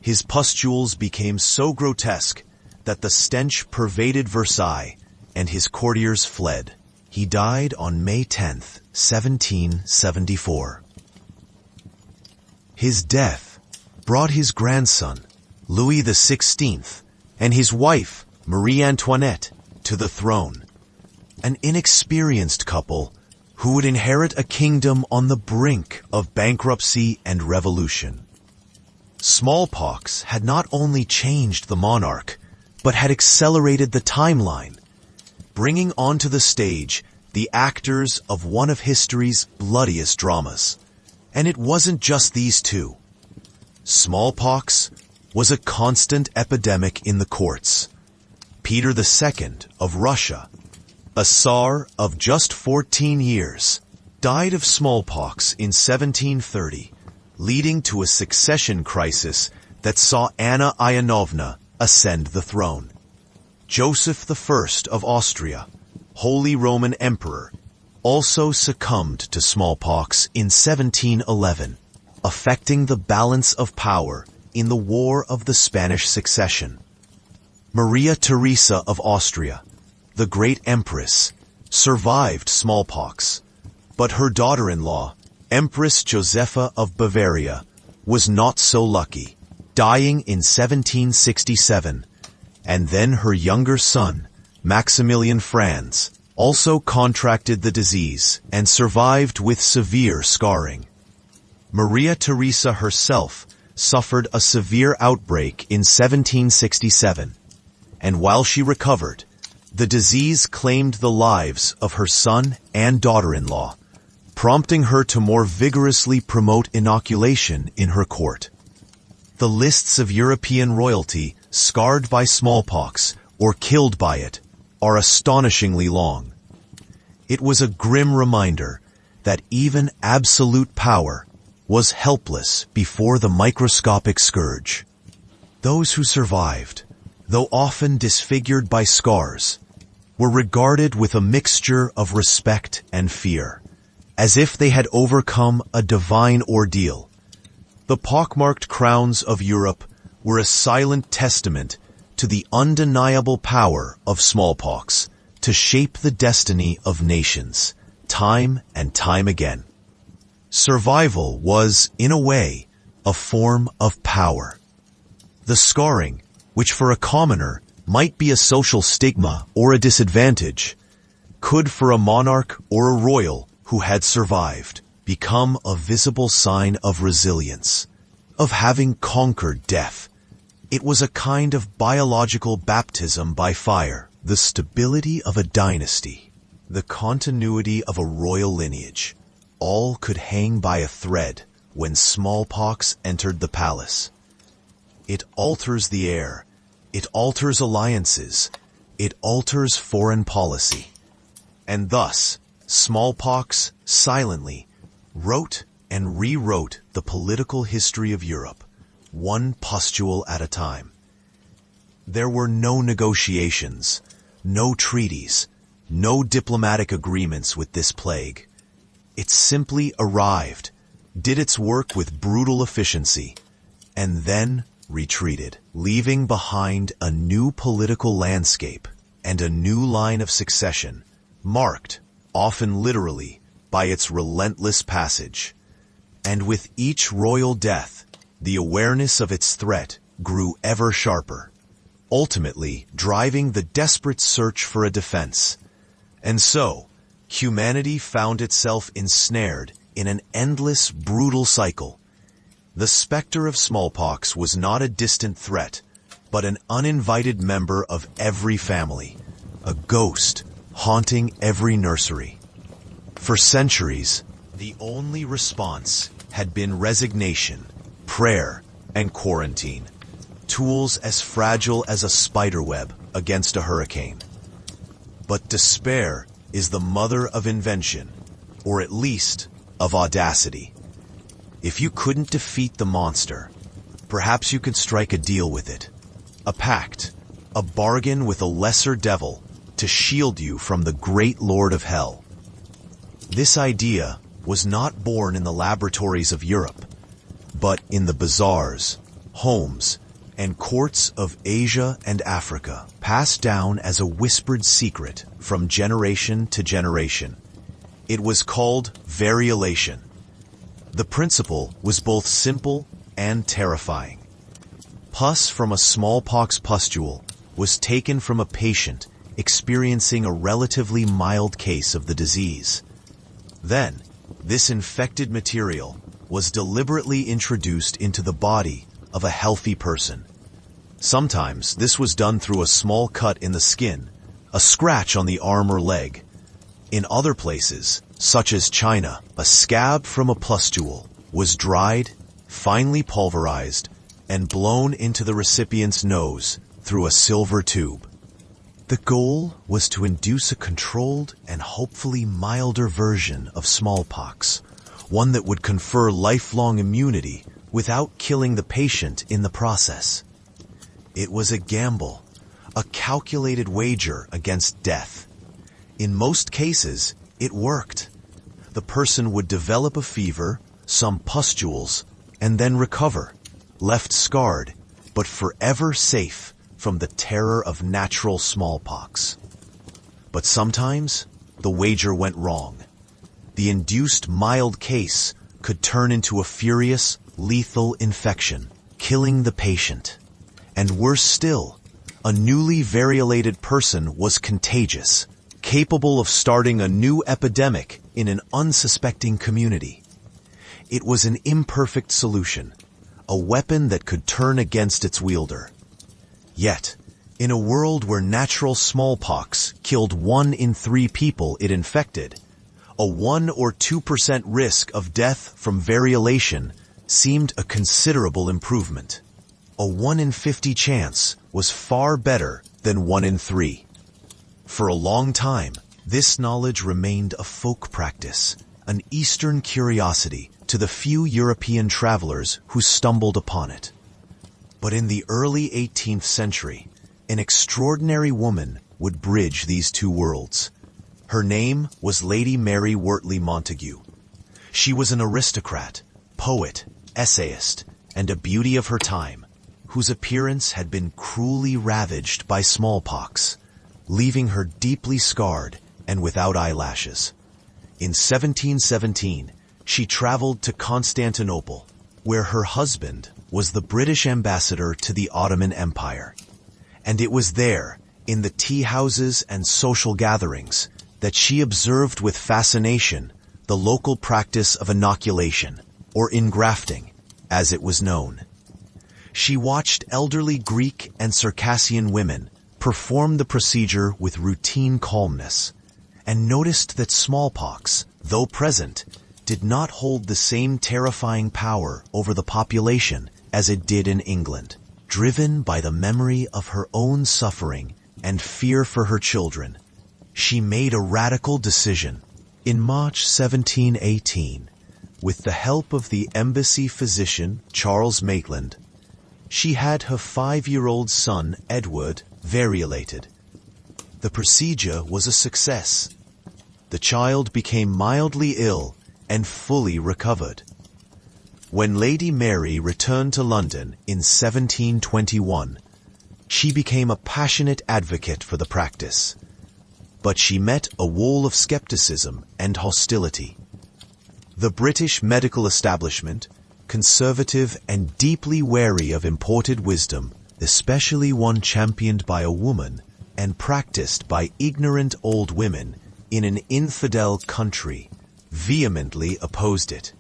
His pustules became so grotesque that the stench pervaded Versailles, and his courtiers fled. He died on May 10, 1774. His death brought his grandson, Louis XVI, and his wife, Marie Antoinette, to the throne. An inexperienced couple who would inherit a kingdom on the brink of bankruptcy and revolution. Smallpox had not only changed the monarch, but had accelerated the timeline, bringing onto the stage the actors of one of history's bloodiest dramas. And it wasn't just these two. Smallpox was a constant epidemic in the courts. Peter II of Russia, a Tsar of just 14 years, died of smallpox in 1730, leading to a succession crisis that saw Anna Ivanovna ascend the throne. Joseph I of Austria, Holy Roman Emperor, also succumbed to smallpox in 1711, affecting the balance of power in the War of the Spanish Succession. Maria Theresa of Austria, the great empress, survived smallpox, but her daughter-in-law, Empress Josepha of Bavaria, was not so lucky, dying in 1767, and then her younger son, Maximilian Franz, also contracted the disease and survived with severe scarring. Maria Theresa herself suffered a severe outbreak in 1767, and while she recovered, the disease claimed the lives of her son and daughter-in-law, prompting her to more vigorously promote inoculation in her court. The lists of European royalty scarred by smallpox or killed by it are astonishingly long. It was a grim reminder that even absolute power was helpless before the microscopic scourge. Those who survived, though often disfigured by scars, were regarded with a mixture of respect and fear, as if they had overcome a divine ordeal. The pockmarked crowns of Europe were a silent testament to the undeniable power of smallpox to shape the destiny of nations, time and time again. Survival was, in a way, a form of power. The scarring, which for a commoner might be a social stigma or a disadvantage, could for a monarch or a royal who had survived become a visible sign of resilience, of having conquered death. It was a kind of biological baptism by fire, the stability of a dynasty, the continuity of a royal lineage. All could hang by a thread when smallpox entered the palace. It alters the air, it alters alliances, it alters foreign policy. And thus, smallpox silently wrote and rewrote the political history of Europe, one pustule at a time. There were no negotiations, no treaties, no diplomatic agreements with this plague. It simply arrived, did its work with brutal efficiency, and then retreated, leaving behind a new political landscape and a new line of succession, marked, often literally, by its relentless passage. And with each royal death, the awareness of its threat grew ever sharper, ultimately driving the desperate search for a defense. And so, humanity found itself ensnared in an endless, brutal cycle. The specter of smallpox was not a distant threat, but an uninvited member of every family, a ghost haunting every nursery. For centuries, the only response had been resignation, prayer, and quarantine, tools as fragile as a spiderweb against a hurricane. But despair is the mother of invention, or at least of audacity. If you couldn't defeat the monster, perhaps you could strike a deal with it, a pact, a bargain with a lesser devil to shield you from the great Lord of Hell. This idea was not born in the laboratories of Europe, but in the bazaars, homes, and courts of Asia and Africa, passed down as a whispered secret from generation to generation. It was called variolation. The principle was both simple and terrifying. Pus from a smallpox pustule was taken from a patient experiencing a relatively mild case of the disease. Then, this infected material was deliberately introduced into the body of a healthy person. Sometimes this was done through a small cut in the skin, a scratch on the arm or leg. In other places, such as China, a scab from a pustule was dried, finely pulverized, and blown into the recipient's nose through a silver tube. The goal was to induce a controlled and hopefully milder version of smallpox, one that would confer lifelong immunity without killing the patient in the process. It was a gamble, a calculated wager against death. In most cases, it worked. The person would develop a fever, some pustules, and then recover, left scarred, but forever safe from the terror of natural smallpox. But sometimes, the wager went wrong. The induced mild case could turn into a furious, lethal infection, killing the patient. And worse still, A newly variolated person was contagious, capable of starting a new epidemic in an unsuspecting community. It was an imperfect solution, a weapon that could turn against its wielder. Yet, in a world where natural smallpox killed 1 in 3 people it infected, a 1 or 2% risk of death from variolation seemed a considerable improvement. A 1 in 50 chance was far better than 1 in 3. For a long time, this knowledge remained a folk practice, an Eastern curiosity to the few European travelers who stumbled upon it. But in the early 18th century, an extraordinary woman would bridge these two worlds. Her name was Lady Mary Wortley Montagu. She was an aristocrat, poet, essayist, and a beauty of her time, whose appearance had been cruelly ravaged by smallpox, leaving her deeply scarred and without eyelashes. In 1717, she traveled to Constantinople, where her husband was the British ambassador to the Ottoman Empire. And it was there, in the tea houses and social gatherings, that she observed with fascination the local practice of inoculation, or ingrafting, as it was known. She watched elderly Greek and Circassian women perform the procedure with routine calmness, and noticed that smallpox, though present, did not hold the same terrifying power over the population as it did in England. Driven by the memory of her own suffering and fear for her children, she made a radical decision. In March 1718, with the help of the embassy physician Charles Maitland, she had her 5-year-old son, Edward, variolated. The procedure was a success. The child became mildly ill and fully recovered. When Lady Mary returned to London in 1721, she became a passionate advocate for the practice. But she met a wall of skepticism and hostility. The British medical establishment, conservative and deeply wary of imported wisdom, especially one championed by a woman and practiced by ignorant old women in an infidel country, vehemently opposed it.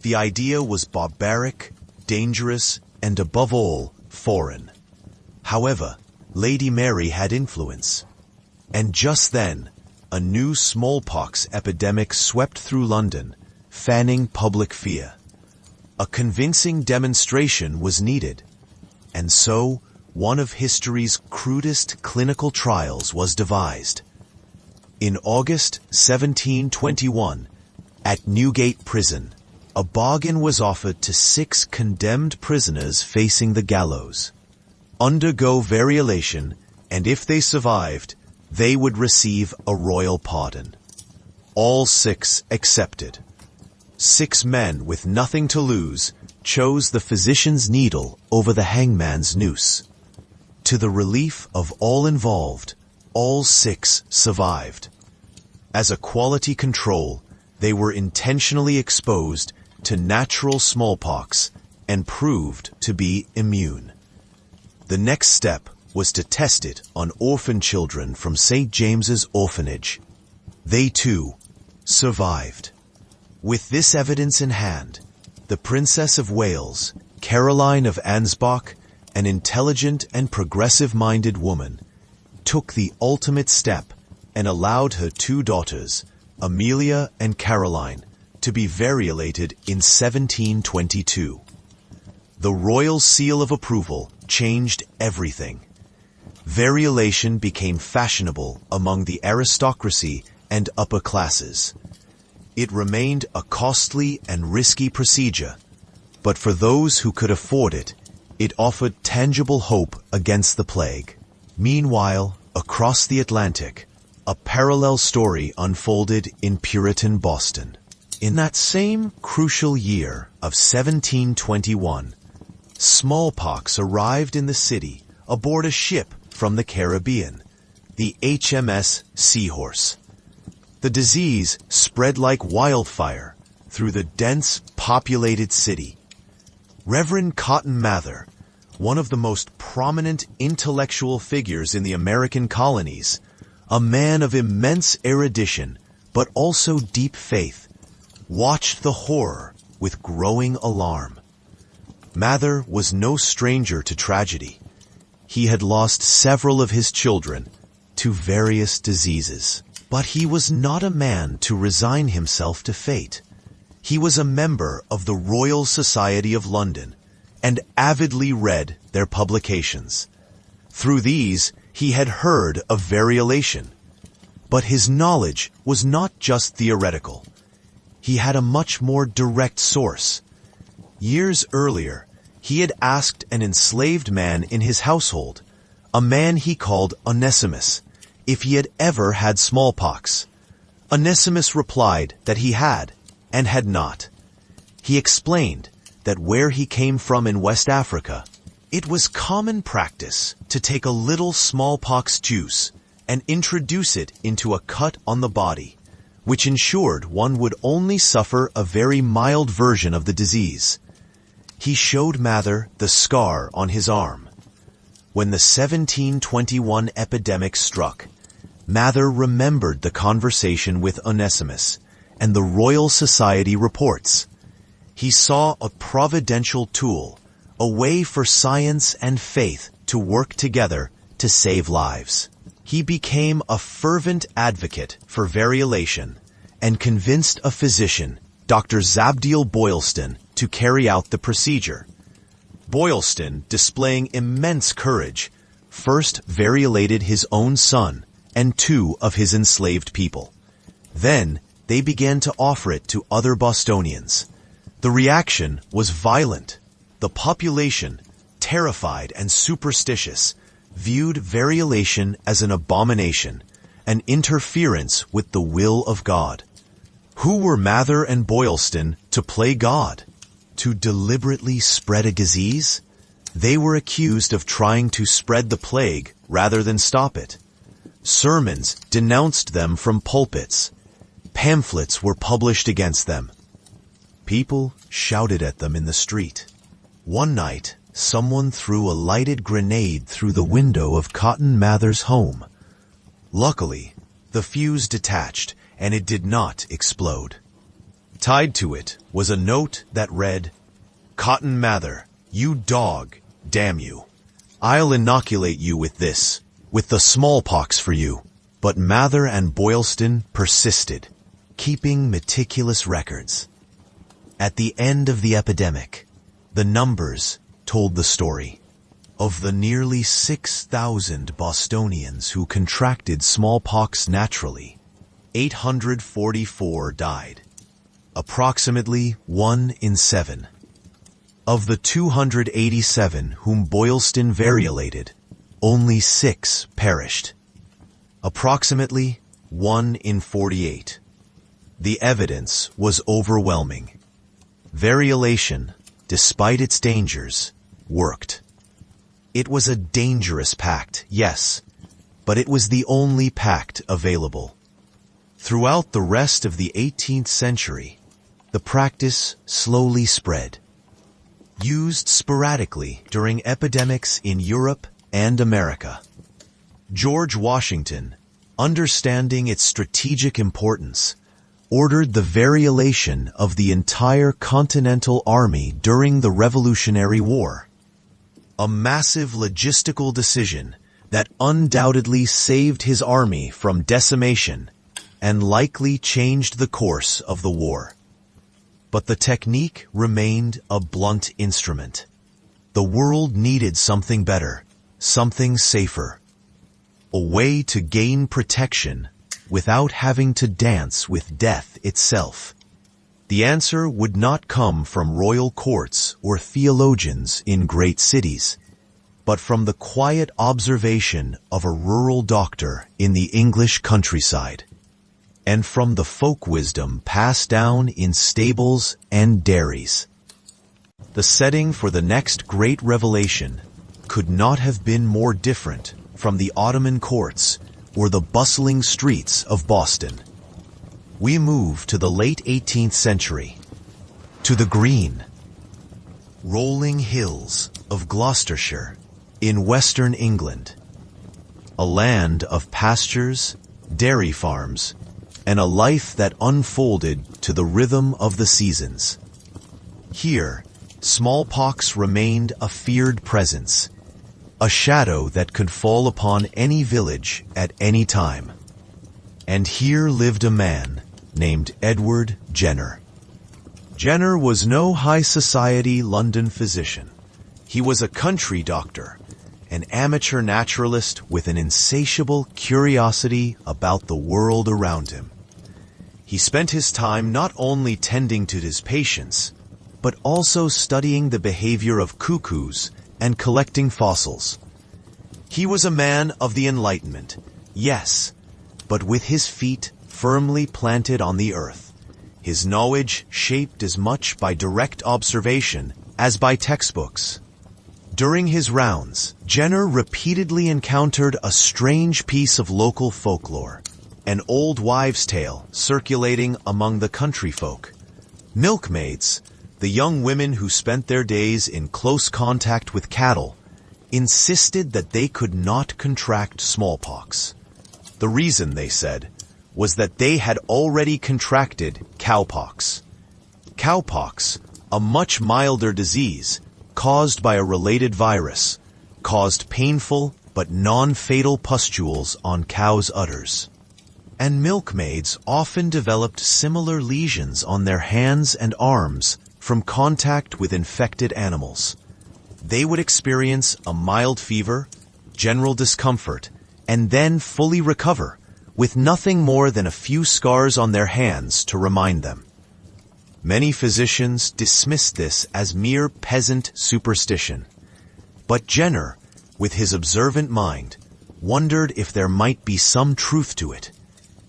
The idea was barbaric, dangerous, and above all, foreign. However, Lady Mary had influence. And just then, a new smallpox epidemic swept through London, fanning public fear. A convincing demonstration was needed. And so, one of history's crudest clinical trials was devised. In August 1721, at Newgate Prison, a bargain was offered to 6 condemned prisoners facing the gallows. Undergo variolation, and if they survived, they would receive a royal pardon. All 6 accepted. 6 men with nothing to lose chose the physician's needle over the hangman's noose. To the relief of all involved, all 6 survived. As a quality control, they were intentionally exposed to natural smallpox and proved to be immune. The next step was to test it on orphan children from St. James's Orphanage. They too survived. With this evidence in hand, the Princess of Wales, Caroline of Ansbach, an intelligent and progressive-minded woman, took the ultimate step and allowed her 2 daughters, Amelia and Caroline, to be variolated in 1722. The royal seal of approval changed everything. Variolation became fashionable among the aristocracy and upper classes. It remained a costly and risky procedure, but for those who could afford it, it offered tangible hope against the plague. Meanwhile, across the Atlantic, a parallel story unfolded in Puritan Boston. In that same crucial year of 1721, smallpox arrived in the city aboard a ship from the Caribbean, the HMS Seahorse. The disease spread like wildfire through the dense, populated city. Reverend Cotton Mather, one of the most prominent intellectual figures in the American colonies, a man of immense erudition, but also deep faith, watched the horror with growing alarm. Mather was no stranger to tragedy. He had lost several of his children to various diseases. But he was not a man to resign himself to fate. He was a member of the Royal Society of London and avidly read their publications. Through these, he had heard of variolation. But his knowledge was not just theoretical. He had a much more direct source. Years earlier, he had asked an enslaved man in his household, a man he called Onesimus, if he had ever had smallpox. Onesimus replied that he had, and had not. He explained that where he came from in West Africa, it was common practice to take a little smallpox juice and introduce it into a cut on the body, which ensured one would only suffer a very mild version of the disease. He showed Mather the scar on his arm. When the 1721 epidemic struck, Mather remembered the conversation with Onesimus and the Royal Society reports. He saw a providential tool, a way for science and faith to work together to save lives. He became a fervent advocate for variolation and convinced a physician, Dr. Zabdiel Boylston, to carry out the procedure. Boylston, displaying immense courage, first variolated his own son and 2 of his enslaved people. Then they began to offer it to other Bostonians. The reaction was violent. The population, terrified and superstitious, viewed variolation as an abomination, an interference with the will of God. Who were Mather and Boylston to play God? To deliberately spread a disease? They were accused of trying to spread the plague rather than stop it. Sermons denounced them from pulpits. Pamphlets were published against them. People shouted at them in the street. One night, someone threw a lighted grenade through the window of Cotton Mather's home. Luckily, the fuse detached and it did not explode. Tied to it was a note that read, "Cotton Mather, you dog, damn you. I'll inoculate you with this, with the smallpox for you." But Mather and Boylston persisted, keeping meticulous records. At the end of the epidemic, the numbers told the story. Of the nearly 6,000 Bostonians who contracted smallpox naturally, 844 died. Approximately 1 in 7. Of the 287 whom Boylston variolated, only 6 perished. Approximately 1 in 48. The evidence was overwhelming. Variolation, despite its dangers, worked. It was a dangerous pact, yes, but it was the only pact available. Throughout the rest of the 18th century, the practice slowly spread. Used sporadically during epidemics in Europe and America. George Washington, understanding its strategic importance, ordered the variolation of the entire Continental Army during the Revolutionary War. A massive logistical decision that undoubtedly saved his army from decimation and likely changed the course of the war. But the technique remained a blunt instrument. The world needed something better, something safer. A way to gain protection without having to dance with death itself. The answer would not come from royal courts or theologians in great cities, but from the quiet observation of a rural doctor in the English countryside, and from the folk wisdom passed down in stables and dairies. The setting for the next great revelation could not have been more different from the Ottoman courts or the bustling streets of Boston. We move to the late 18th century, to the Green. rolling hills of Gloucestershire in western England, a land of pastures, dairy farms, and a life that unfolded to the rhythm of the seasons. Here, smallpox remained a feared presence, a shadow that could fall upon any village at any time. And here lived a man named Edward Jenner. Jenner was no high society London physician. He was a country doctor, an amateur naturalist with an insatiable curiosity about the world around him. He spent his time not only tending to his patients, but also studying the behavior of cuckoos and collecting fossils. He was a man of the Enlightenment, yes, but with his feet firmly planted on the earth, his knowledge shaped as much by direct observation as by textbooks. During his rounds, Jenner repeatedly encountered a strange piece of local folklore, an old wives' tale circulating among the country folk. Milkmaids, the young women who spent their days in close contact with cattle, insisted that they could not contract smallpox. The reason, they said, was that they had already contracted cowpox. Cowpox, a much milder disease caused by a related virus, caused painful but non-fatal pustules on cows' udders. And milkmaids often developed similar lesions on their hands and arms from contact with infected animals. They would experience a mild fever, general discomfort, and then fully recover, with nothing more than a few scars on their hands to remind them. Many physicians dismissed this as mere peasant superstition. But Jenner, with his observant mind, wondered if there might be some truth to it.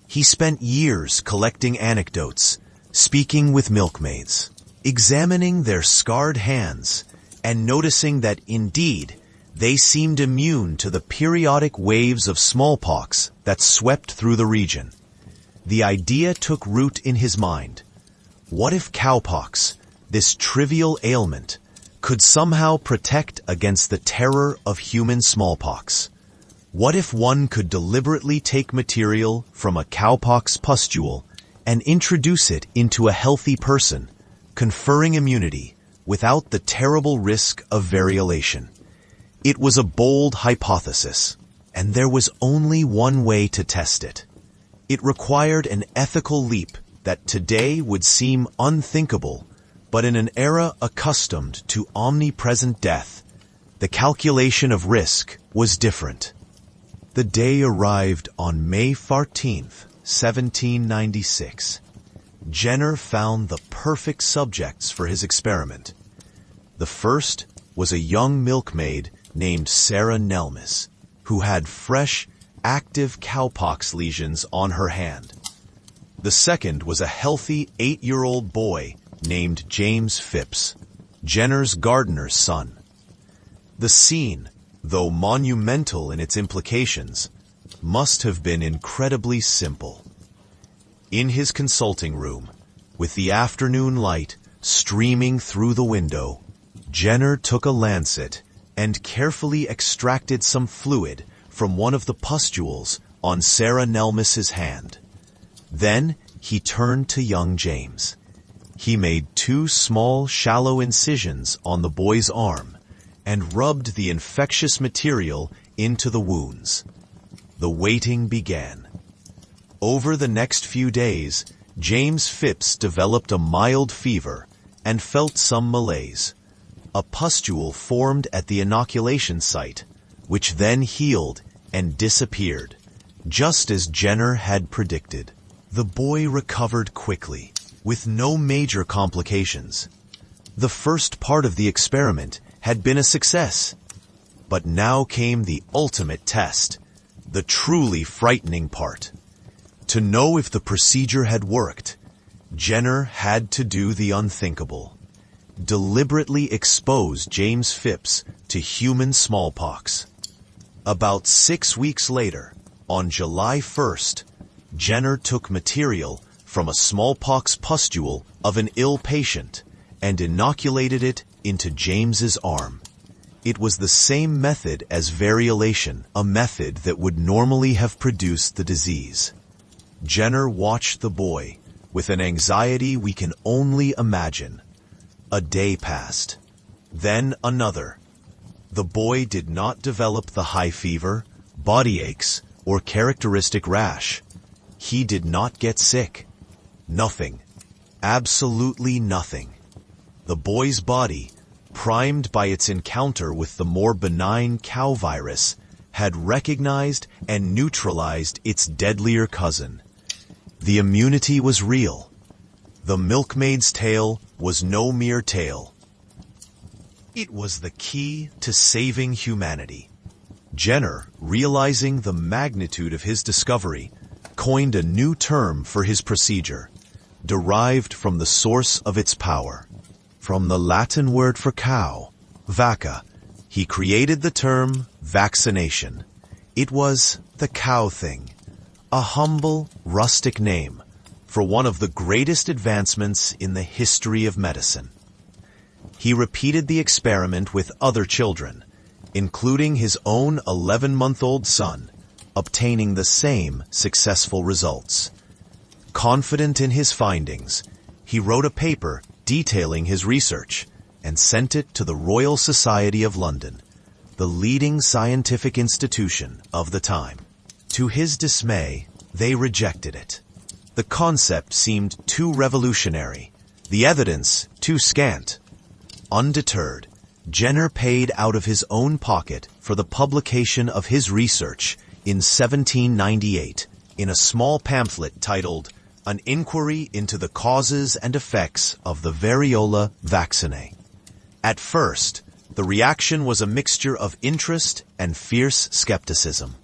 He spent years collecting anecdotes, speaking with milkmaids, examining their scarred hands, and noticing that indeed they seemed immune to the periodic waves of smallpox that swept through the region. The idea took root in his mind. What if cowpox, this trivial ailment, could somehow protect against the terror of human smallpox? What if one could deliberately take material from a cowpox pustule and introduce it into a healthy person, conferring immunity without the terrible risk of variolation? It was a bold hypothesis, and there was only one way to test it. It required an ethical leap that today would seem unthinkable, but in an era accustomed to omnipresent death, the calculation of risk was different. The day arrived on May 14th, 1796. Jenner found the perfect subjects for his experiment. The first was a young milkmaid named Sarah Nelmis, who had fresh, active cowpox lesions on her hand. The second was a healthy 8-year-old boy named James Phipps, Jenner's gardener's son. The scene, though monumental in its implications, must have been incredibly simple. In his consulting room, with the afternoon light streaming through the window, Jenner took a lancet and carefully extracted some fluid from one of the pustules on Sarah Nelmis's hand. Then he turned to young James. He made 2 small, shallow incisions on the boy's arm and rubbed the infectious material into the wounds. The waiting began. Over the next few days, James Phipps developed a mild fever and felt some malaise. A pustule formed at the inoculation site, which then healed and disappeared, just as Jenner had predicted. The boy recovered quickly, with no major complications. The first part of the experiment had been a success. But now came the ultimate test, the truly frightening part. To know if the procedure had worked, Jenner had to do the unthinkable. Deliberately expose James Phipps to human smallpox. About 6 weeks later, on July 1st, Jenner took material from a smallpox pustule of an ill patient and inoculated it into James's arm. It was the same method as variolation, a method that would normally have produced the disease. Jenner watched the boy with an anxiety we can only imagine. A day passed. Then another. The boy did not develop the high fever, body aches, or characteristic rash. He did not get sick. Nothing. Absolutely nothing. The boy's body, primed by its encounter with the more benign cow virus, had recognized and neutralized its deadlier cousin. The immunity was real. The milkmaid's tale was no mere tale. It was the key to saving humanity. Jenner, realizing the magnitude of his discovery, coined a new term for his procedure, derived from the source of its power. From the Latin word for cow, vacca, he created the term vaccination. It was the cow thing, a humble, rustic name for one of the greatest advancements in the history of medicine. He repeated the experiment with other children, including his own 11-month-old son, obtaining the same successful results. Confident in his findings, he wrote a paper detailing his research and sent it to the Royal Society of London, the leading scientific institution of the time. To his dismay, they rejected it. The concept seemed too revolutionary, the evidence too scant. Undeterred, Jenner paid out of his own pocket for the publication of his research in 1798 in a small pamphlet titled An Inquiry into the Causes and Effects of the Variola Vaccinae. At first, the reaction was a mixture of interest and fierce skepticism.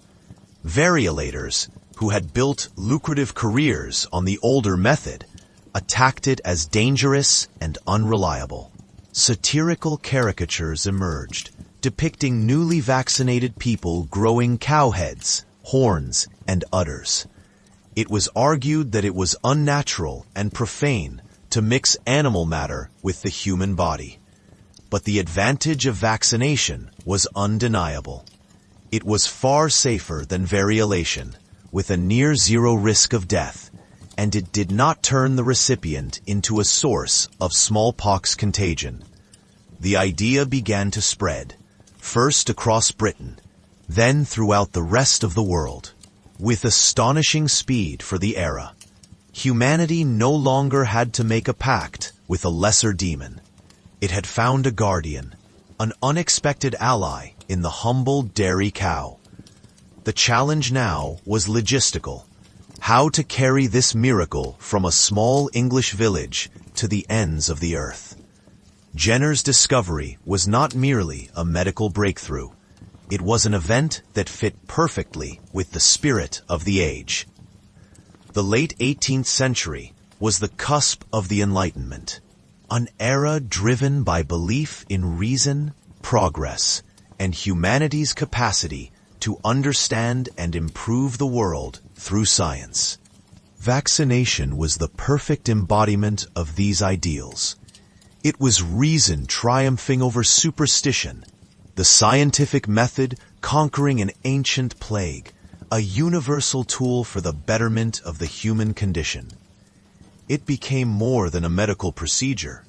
Variolators, who had built lucrative careers on the older method, attacked it as dangerous and unreliable. Satirical caricatures emerged, depicting newly vaccinated people growing cow heads, horns, and udders. It was argued that it was unnatural and profane to mix animal matter with the human body. But the advantage of vaccination was undeniable. It was far safer than variolation, with a near-zero risk of death, and it did not turn the recipient into a source of smallpox contagion. The idea began to spread, first across Britain, then throughout the rest of the world. With astonishing speed for the era, humanity no longer had to make a pact with a lesser demon. It had found a guardian, an unexpected ally in the humble dairy cow. The challenge now was logistical: how to carry this miracle from a small English village to the ends of the earth. Jenner's discovery was not merely a medical breakthrough. It was an event that fit perfectly with the spirit of the age. The late 18th century was the cusp of the Enlightenment, an era driven by belief in reason, progress, and humanity's capacity to understand and improve the world through science. Vaccination was the perfect embodiment of these ideals. It was reason triumphing over superstition, the scientific method conquering an ancient plague, a universal tool for the betterment of the human condition. It became more than a medical procedure.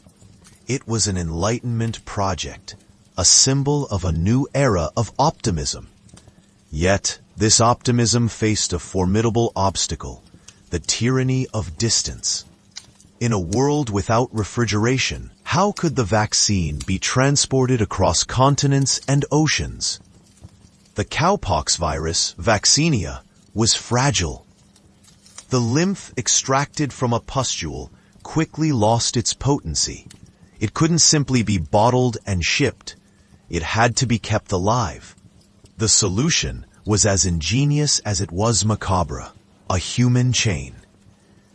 It was an Enlightenment project, a symbol of a new era of optimism. Yet, this optimism faced a formidable obstacle: the tyranny of distance. In a world without refrigeration, how could the vaccine be transported across continents and oceans? The cowpox virus, vaccinia, was fragile. The lymph extracted from a pustule quickly lost its potency. It couldn't simply be bottled and shipped. It had to be kept alive. The solution was as ingenious as it was macabre: a human chain.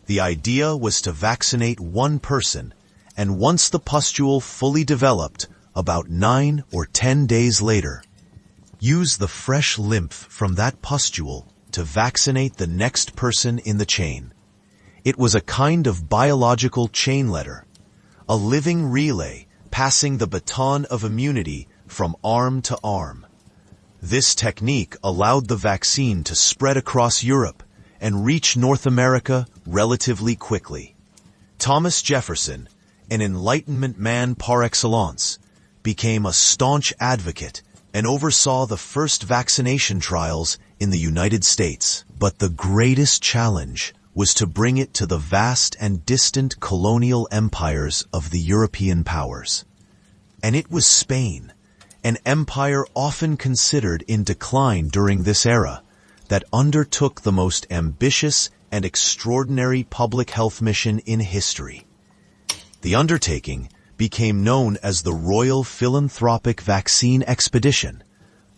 The idea was to vaccinate one person, and once the pustule fully developed, about 9 or 10 days later, use the fresh lymph from that pustule to vaccinate the next person in the chain. It was a kind of biological chain letter, a living relay passing the baton of immunity from arm to arm. This technique allowed the vaccine to spread across Europe and reach North America relatively quickly. Thomas Jefferson, an Enlightenment man par excellence, became a staunch advocate and oversaw the first vaccination trials in the United States. But the greatest challenge was to bring it to the vast and distant colonial empires of the European powers. And it was Spain, an empire often considered in decline during this era, that undertook the most ambitious and extraordinary public health mission in history. The undertaking became known as the Royal Philanthropic Vaccine Expedition,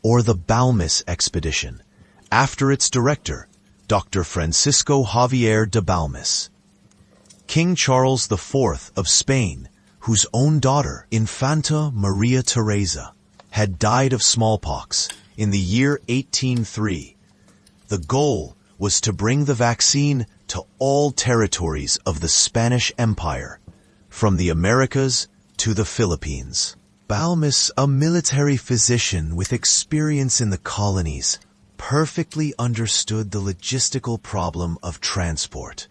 or the Balmis Expedition, after its director, Dr. Francisco Javier de Balmis. King Charles IV of Spain, whose own daughter, Infanta Maria Teresa, had died of smallpox in the year 1803, the goal was to bring the vaccine to all territories of the Spanish Empire, from the Americas to the Philippines. Balmis, a military physician with experience in the colonies, perfectly understood the logistical problem of transport.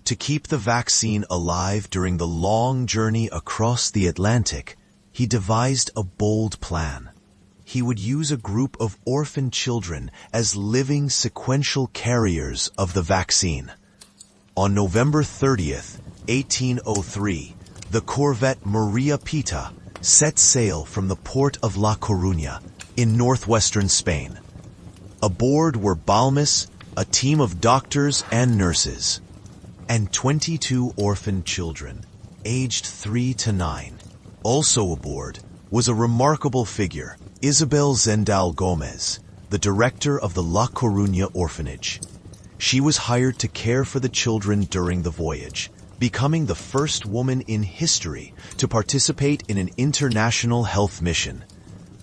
To keep the vaccine alive during the long journey across the Atlantic, he devised a bold plan. He would use a group of orphan children as living sequential carriers of the vaccine. On November 30th, 1803, the corvette Maria Pita set sail from the port of La Coruña in northwestern Spain. Aboard were Balmis, a team of doctors and nurses, and 22 orphan children, aged 3 to 9. Also aboard was a remarkable figure, Isabel Zendal Gomez, the director of the La Coruña orphanage. She was hired to care for the children during the voyage, becoming the first woman in history to participate in an international health mission.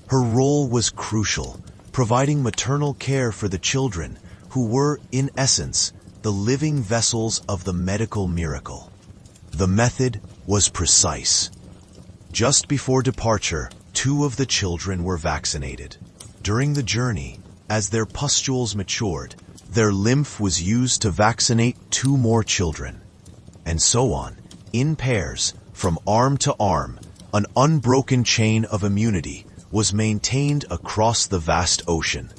Her role was crucial, providing maternal care for the children, who were, in essence, the living vessels of the medical miracle. The method was precise. Just before departure, 2 of the children were vaccinated. During the journey, as their pustules matured, their lymph was used to vaccinate 2 more children. And so on, in pairs, from arm to arm, an unbroken chain of immunity was maintained across the vast ocean.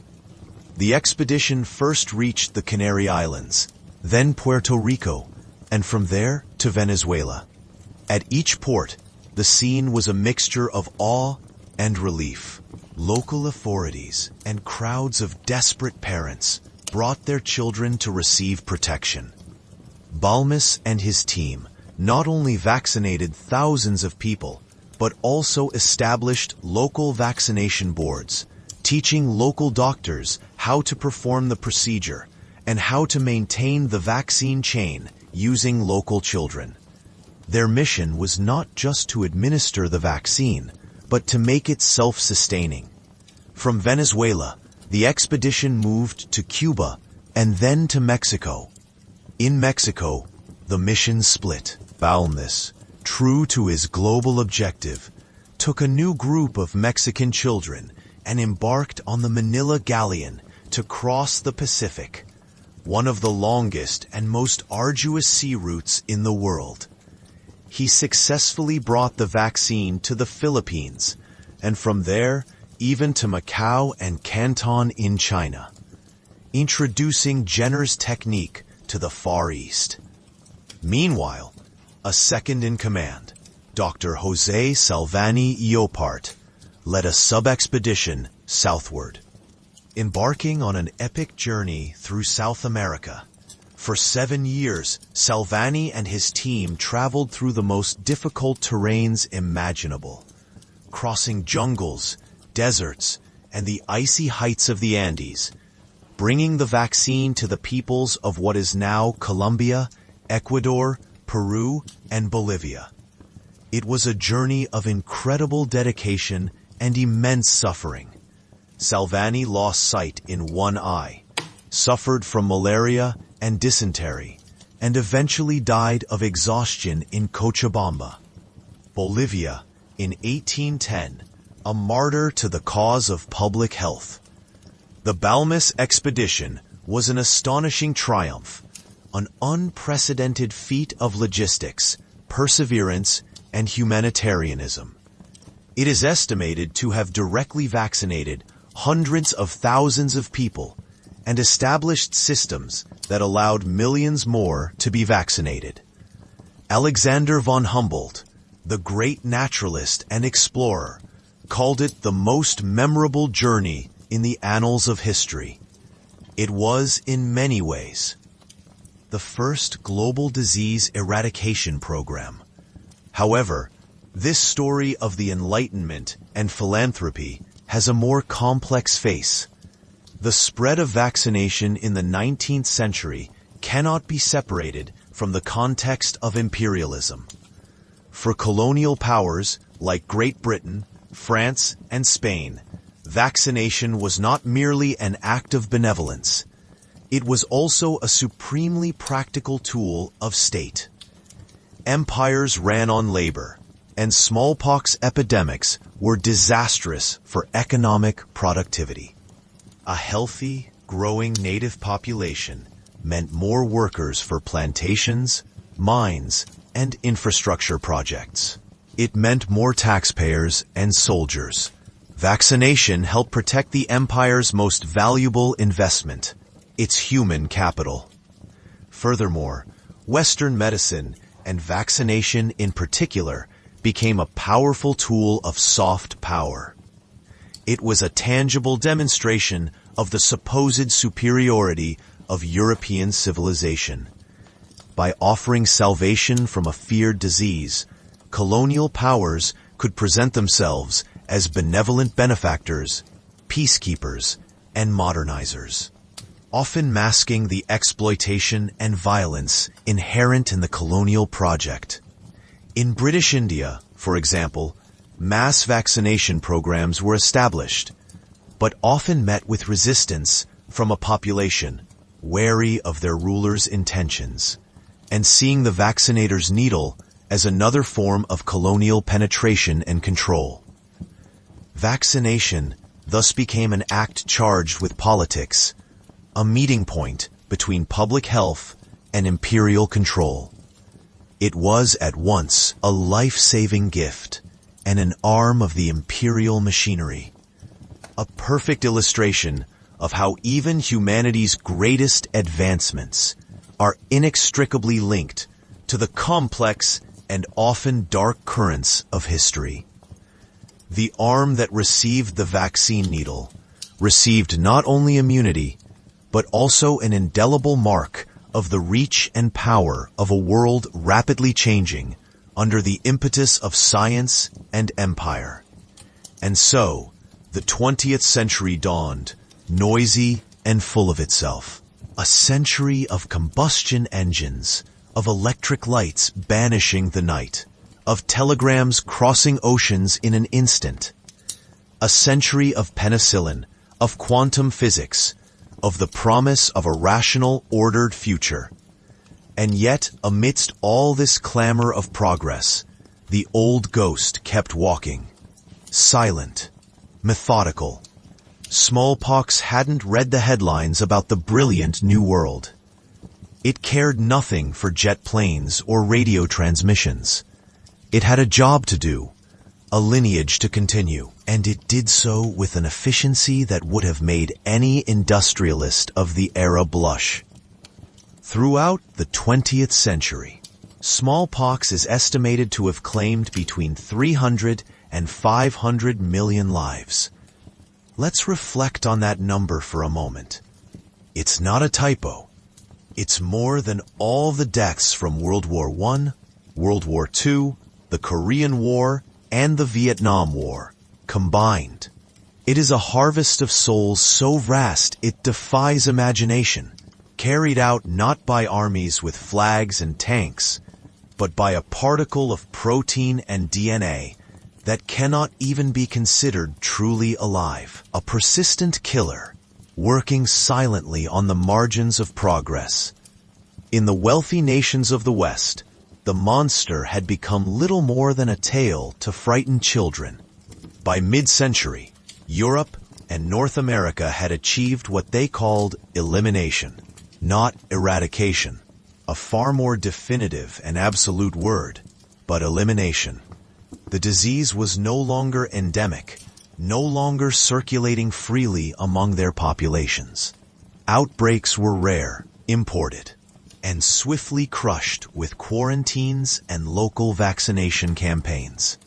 The expedition first reached the Canary Islands, then Puerto Rico, and from there to Venezuela. At each port, the scene was a mixture of awe and relief. Local authorities and crowds of desperate parents brought their children to receive protection. Balmis and his team not only vaccinated thousands of people, but also established local vaccination boards, teaching local doctors how to perform the procedure and how to maintain the vaccine chain using local children. Their mission was not just to administer the vaccine, but to make it self-sustaining. From Venezuela, the expedition moved to Cuba and then to Mexico. In Mexico, the mission split. Balmis, true to his global objective, took a new group of Mexican children and embarked on the Manila Galleon to cross the Pacific, one of the longest and most arduous sea routes in the world. He successfully brought the vaccine to the Philippines, and from there, even to Macau and Canton in China, introducing Jenner's technique to the Far East. Meanwhile, a second-in-command, Dr. Jose Salvani Iopart, led a sub-expedition southward, embarking on an epic journey through South America. For 7 years, Salvani and his team traveled through the most difficult terrains imaginable, crossing jungles, deserts, and the icy heights of the Andes, bringing the vaccine to the peoples of what is now Colombia, Ecuador, Peru, and Bolivia. It was a journey of incredible dedication and immense suffering. Salvani lost sight in one eye, suffered from malaria and dysentery, and eventually died of exhaustion in Cochabamba. Bolivia, in 1810, a martyr to the cause of public health. The Balmis expedition was an astonishing triumph, an unprecedented feat of logistics, perseverance, and humanitarianism. It is estimated to have directly vaccinated hundreds of thousands of people and established systems that allowed millions more to be vaccinated. Alexander von Humboldt, the great naturalist and explorer, called it the most memorable journey in the annals of history. It was, in many ways, the first global disease eradication program. However, this story of the Enlightenment and philanthropy has a more complex face. The spread of vaccination in the 19th century cannot be separated from the context of imperialism. For colonial powers like Great Britain, France, and Spain, vaccination was not merely an act of benevolence. It was also a supremely practical tool of state. Empires ran on labor, and smallpox epidemics were disastrous for economic productivity. A healthy, growing native population meant more workers for plantations, mines, and infrastructure projects. It meant more taxpayers and soldiers. Vaccination helped protect the empire's most valuable investment, its human capital. Furthermore, Western medicine, and vaccination in particular, became a powerful tool of soft power. It was a tangible demonstration of the supposed superiority of European civilization. By offering salvation from a feared disease, colonial powers could present themselves as benevolent benefactors, peacekeepers, and modernizers, often masking the exploitation and violence inherent in the colonial project. In British India, for example, mass vaccination programs were established, but often met with resistance from a population wary of their rulers' intentions, and seeing the vaccinator's needle as another form of colonial penetration and control. Vaccination thus became an act charged with politics, a meeting point between public health and imperial control. It was at once a life-saving gift and an arm of the imperial machinery, a perfect illustration of how even humanity's greatest advancements are inextricably linked to the complex and often dark currents of history. The arm that received the vaccine needle received not only immunity, but also an indelible mark of the reach and power of a world rapidly changing under the impetus of science and empire. And so, the 20th century dawned, noisy and full of itself. A century of combustion engines, of electric lights banishing the night, of telegrams crossing oceans in an instant. A century of penicillin, of quantum physics, of the promise of a rational, ordered future. And yet, amidst all this clamor of progress, the old ghost kept walking, silent, methodical. Smallpox hadn't read the headlines about the brilliant new world. It cared nothing for jet planes or radio transmissions. It had a job to do, a lineage to continue, and it did so with an efficiency that would have made any industrialist of the era blush. Throughout the 20th century, smallpox is estimated to have claimed between 300 and 500 million lives. Let's reflect on that number for a moment. It's not a typo. It's more than all the deaths from World War I, World War II, the Korean War, and the Vietnam War combined. It is a harvest of souls so vast it defies imagination, carried out not by armies with flags and tanks, but by a particle of protein and DNA that cannot even be considered truly alive. A persistent killer, working silently on the margins of progress. In the wealthy nations of the West, the monster had become little more than a tale to frighten children. By mid-century, Europe and North America had achieved what they called elimination, not eradication, a far more definitive and absolute word, but elimination. The disease was no longer endemic, no longer circulating freely among their populations. Outbreaks were rare, imported, and swiftly crushed with quarantines and local vaccination campaigns.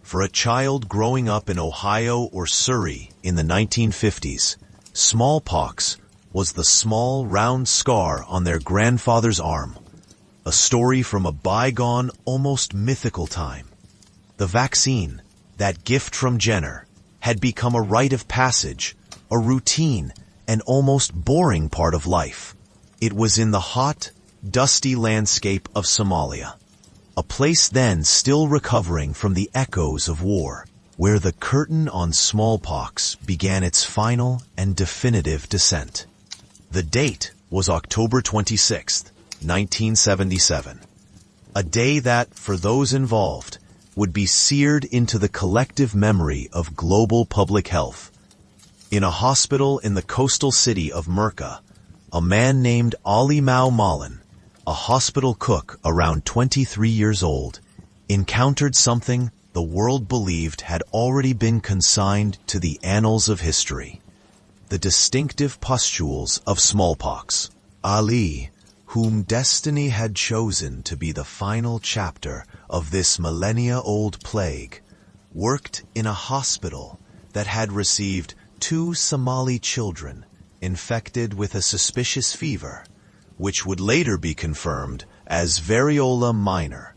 For a child growing up in Ohio or Surrey in the 1950s, smallpox was the small, round scar on their grandfather's arm, a story from a bygone, almost mythical time. The vaccine, that gift from Jenner, had become a rite of passage, a routine, an almost boring part of life. It was in the hot, dusty landscape of Somalia, a place then still recovering from the echoes of war, where the curtain on smallpox began its final and definitive descent. The date was October 26, 1977, a day that, for those involved, would be seared into the collective memory of global public health. In a hospital in the coastal city of Merka, a man named Ali Malin, a hospital cook around 23 years old, encountered something the world believed had already been consigned to the annals of history: the distinctive pustules of smallpox. Ali, whom destiny had chosen to be the final chapter of this millennia-old plague, worked in a hospital that had received 2 Somali children infected with a suspicious fever, which would later be confirmed as variola minor,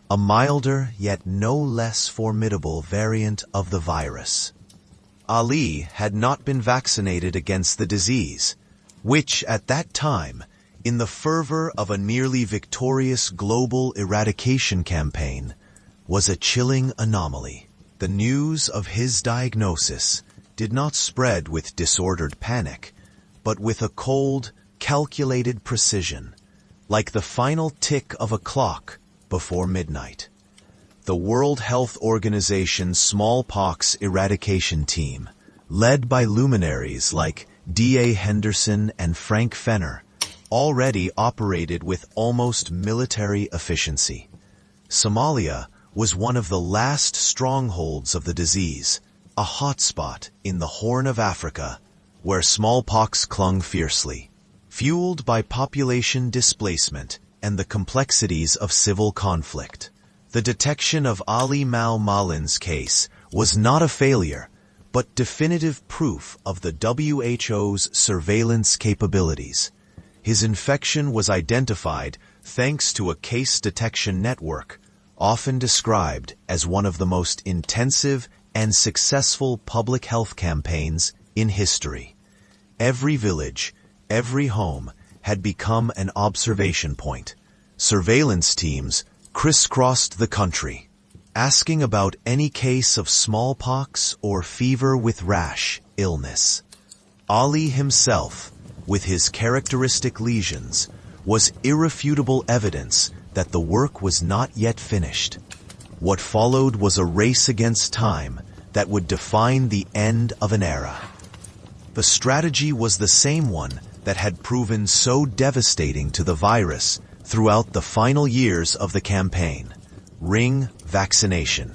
a milder yet no less formidable variant of the virus. Ali had not been vaccinated against the disease, which at that time, in the fervor of a nearly victorious global eradication campaign, was a chilling anomaly. The news of his diagnosis did not spread with disordered panic, but with a cold, calculated precision, like the final tick of a clock before midnight. The World Health Organization's smallpox eradication team, led by luminaries like D.A. Henderson and Frank Fenner, already operated with almost military efficiency. Somalia was one of the last strongholds of the disease, a hotspot in the Horn of Africa, where smallpox clung fiercely. Fueled by population displacement and the complexities of civil conflict, the detection of Ali Malin's case was not a failure, but definitive proof of the WHO's surveillance capabilities. His infection was identified thanks to a case detection network, often described as one of the most intensive and successful public health campaigns in history. Every village, every home had become an observation point. Surveillance teams crisscrossed the country, asking about any case of smallpox or fever with rash illness. Ali himself, with his characteristic lesions, was irrefutable evidence that the work was not yet finished. What followed was a race against time that would define the end of an era. The strategy was the same one that had proven so devastating to the virus throughout the final years of the campaign: ring vaccination.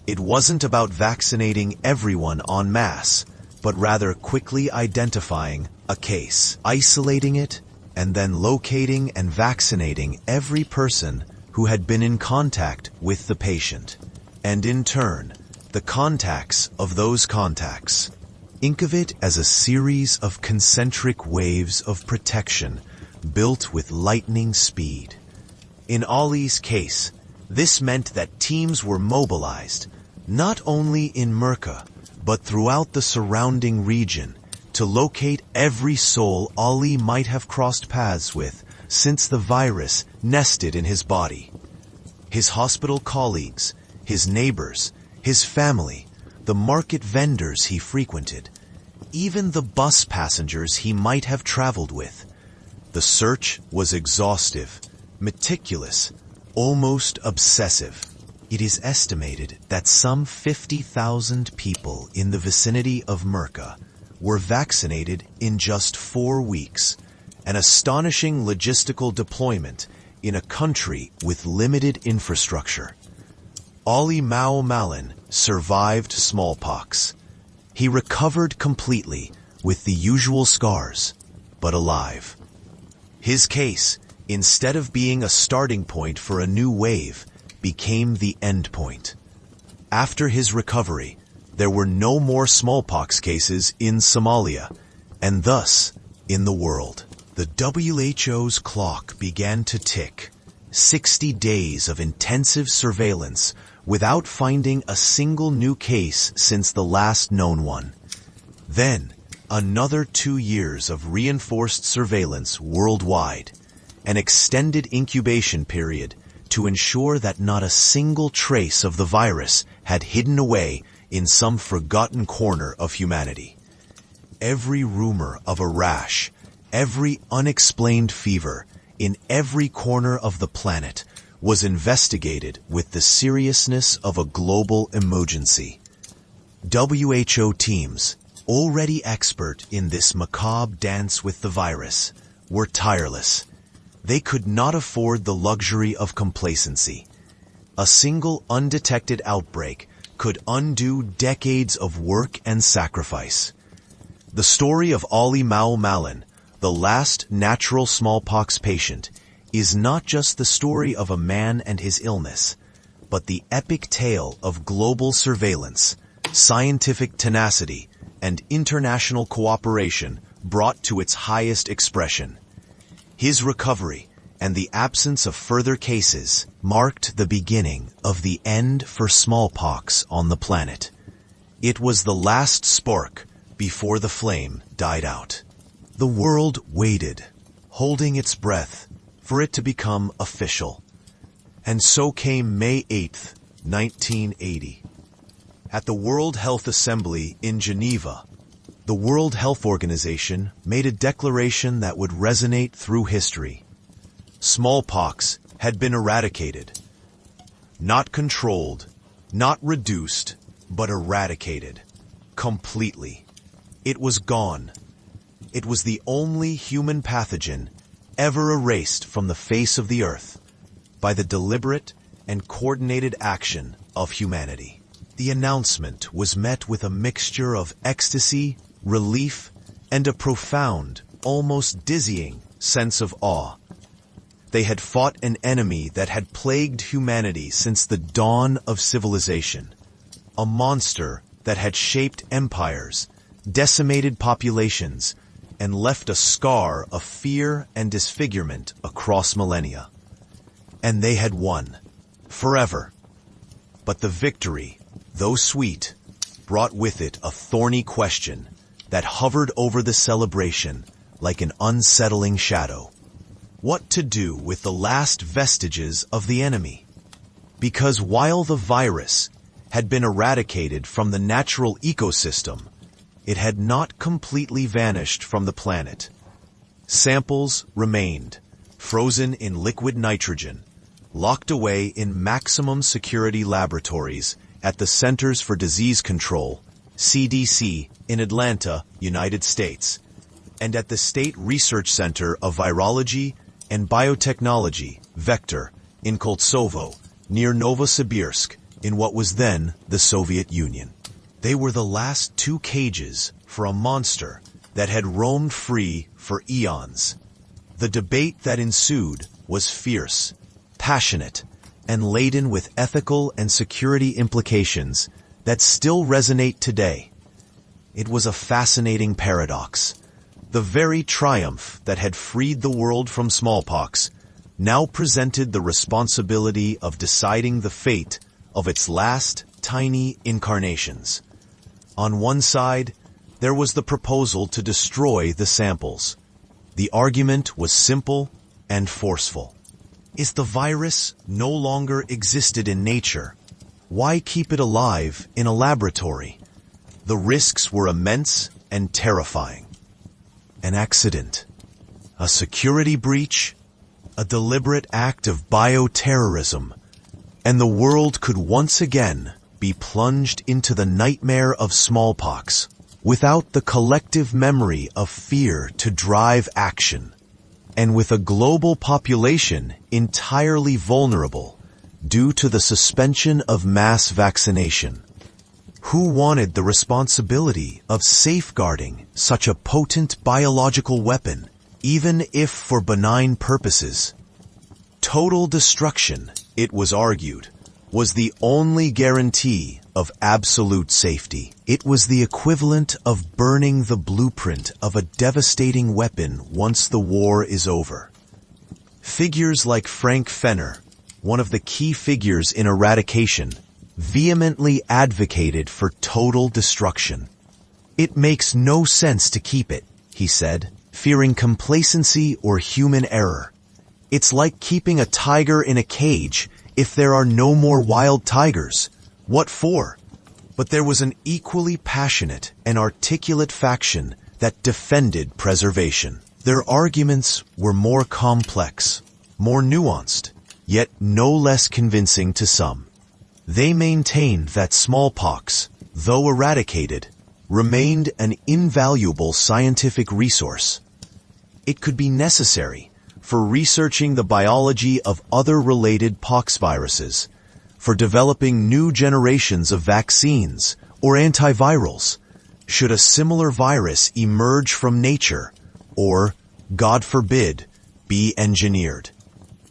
It wasn't about vaccinating everyone en masse, but rather quickly identifying a case, isolating it, and then locating and vaccinating every person who had been in contact with the patient, and in turn, the contacts of those contacts. Think of it as a series of concentric waves of protection built with lightning speed. In Ali's case, this meant that teams were mobilized, not only in Merka, but throughout the surrounding region, to locate every soul Ali might have crossed paths with since the virus nested in his body. His hospital colleagues, his neighbors, his family, the market vendors he frequented, even the bus passengers he might have traveled with. The search was exhaustive, meticulous, almost obsessive. It is estimated that some 50,000 people in the vicinity of Merca were vaccinated in just 4 weeks, an astonishing logistical deployment in a country with limited infrastructure. Ali Mao Malin survived smallpox. He recovered completely with the usual scars, but alive. His case, instead of being a starting point for a new wave, became the end point. After his recovery, there were no more smallpox cases in Somalia, and thus in the world. The WHO's clock began to tick. 60 days of intensive surveillance without finding a single new case since the last known one. Then, another 2 years of reinforced surveillance worldwide, an extended incubation period to ensure that not a single trace of the virus had hidden away in some forgotten corner of humanity. Every rumor of a rash, every unexplained fever in every corner of the planet was investigated with the seriousness of a global emergency. WHO teams, already expert in this macabre dance with the virus, were tireless. They could not afford the luxury of complacency. A single undetected outbreak could undo decades of work and sacrifice. The story of Ali Mao Malin, the last natural smallpox patient, is not just the story of a man and his illness, but the epic tale of global surveillance, scientific tenacity, and international cooperation brought to its highest expression. His recovery and the absence of further cases marked the beginning of the end for smallpox on the planet. It was the last spark before the flame died out. The world waited, holding its breath, for it to become official. And so came May 8th, 1980. At the World Health Assembly in Geneva, the World Health Organization made a declaration that would resonate through history. Smallpox had been eradicated. Not controlled, not reduced, but eradicated. Completely. It was gone. It was the only human pathogen ever erased from the face of the earth by the deliberate and coordinated action of humanity. The announcement was met with a mixture of ecstasy, relief, and a profound, almost dizzying sense of awe. They had fought an enemy that had plagued humanity since the dawn of civilization, a monster that had shaped empires, decimated populations, and left a scar of fear and disfigurement across millennia. And they had won, forever. But the victory, though sweet, brought with it a thorny question that hovered over the celebration like an unsettling shadow. What to do with the last vestiges of the enemy? Because while the virus had been eradicated from the natural ecosystem, it had not completely vanished from the planet. Samples remained, frozen in liquid nitrogen, locked away in maximum security laboratories at the Centers for Disease Control, CDC, in Atlanta, United States, and at the State Research Center of Virology and Biotechnology, Vector, in Koltsovo, near Novosibirsk, in what was then the Soviet Union. They were the last 2 cages for a monster that had roamed free for eons. The debate that ensued was fierce, passionate, and laden with ethical and security implications that still resonate today. It was a fascinating paradox. The very triumph that had freed the world from smallpox now presented the responsibility of deciding the fate of its last tiny incarnations. On one side, there was the proposal to destroy the samples. The argument was simple and forceful. If the virus no longer existed in nature, why keep it alive in a laboratory? The risks were immense and terrifying. An accident, a security breach, a deliberate act of bioterrorism, and the world could once again be plunged into the nightmare of smallpox without the collective memory of fear to drive action, and with a global population entirely vulnerable due to the suspension of mass vaccination. Who wanted the responsibility of safeguarding such a potent biological weapon, even if for benign purposes? Total destruction, it was argued, was the only guarantee of absolute safety. It was the equivalent of burning the blueprint of a devastating weapon once the war is over. Figures like Frank Fenner, one of the key figures in eradication, vehemently advocated for total destruction. "It makes no sense to keep it," he said, fearing complacency or human error. "It's like keeping a tiger in a cage. If there are no more wild tigers, what for?" But there was an equally passionate and articulate faction that defended preservation. Their arguments were more complex, more nuanced, yet no less convincing to some. They maintained that smallpox, though eradicated, remained an invaluable scientific resource. It could be necessary for researching the biology of other related poxviruses, for developing new generations of vaccines or antivirals, should a similar virus emerge from nature or, God forbid, be engineered.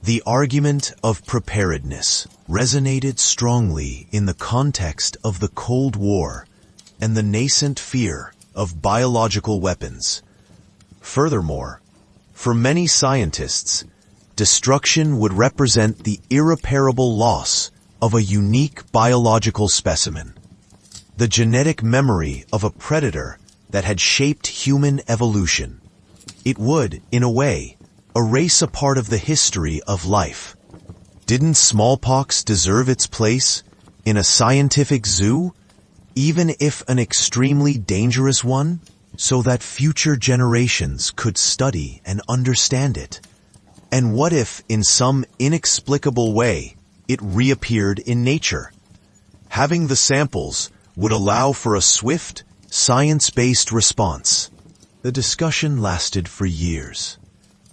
The argument of preparedness resonated strongly in the context of the Cold War and the nascent fear of biological weapons. Furthermore, for many scientists, destruction would represent the irreparable loss of a unique biological specimen, the genetic memory of a predator that had shaped human evolution. It would, in a way, erase a part of the history of life. Didn't smallpox deserve its place in a scientific zoo, even if an extremely dangerous one, so that future generations could study and understand it? And what if, in some inexplicable way, it reappeared in nature? Having the samples would allow for a swift, science-based response. The discussion lasted for years,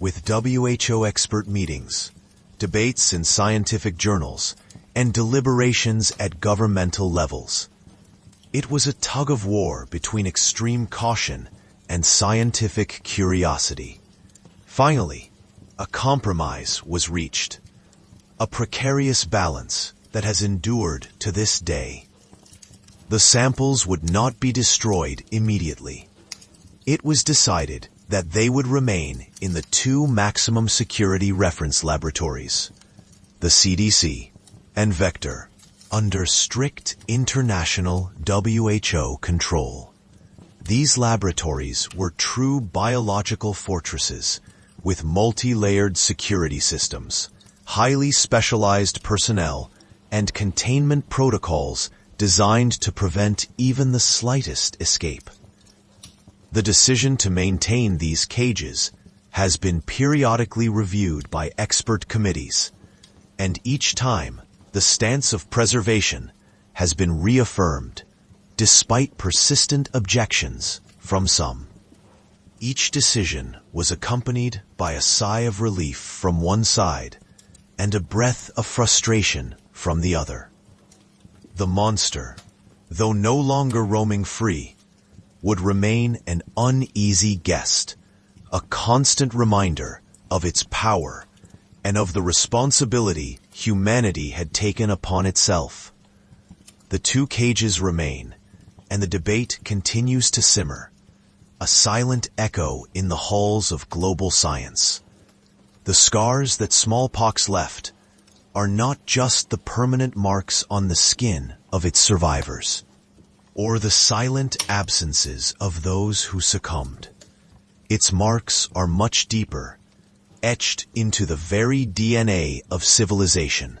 with WHO expert meetings, debates in scientific journals, and deliberations at governmental levels. It was a tug-of-war between extreme caution and scientific curiosity. Finally, a compromise was reached, a precarious balance that has endured to this day. The samples would not be destroyed immediately. It was decided that they would remain in the two maximum security reference laboratories, the CDC and Vector, under strict international WHO control. These laboratories were true biological fortresses with multi-layered security systems, highly specialized personnel, and containment protocols designed to prevent even the slightest escape. The decision to maintain these cages has been periodically reviewed by expert committees, and each time the stance of preservation has been reaffirmed, despite persistent objections from some. Each decision was accompanied by a sigh of relief from one side and a breath of frustration from the other. The monster, though no longer roaming free, would remain an uneasy guest, a constant reminder of its power and of the responsibility humanity had taken upon itself. The two cages remain, and the debate continues to simmer, a silent echo in the halls of global science. The scars that smallpox left are not just the permanent marks on the skin of its survivors, or the silent absences of those who succumbed. Its marks are much deeper, etched into the very DNA of civilization,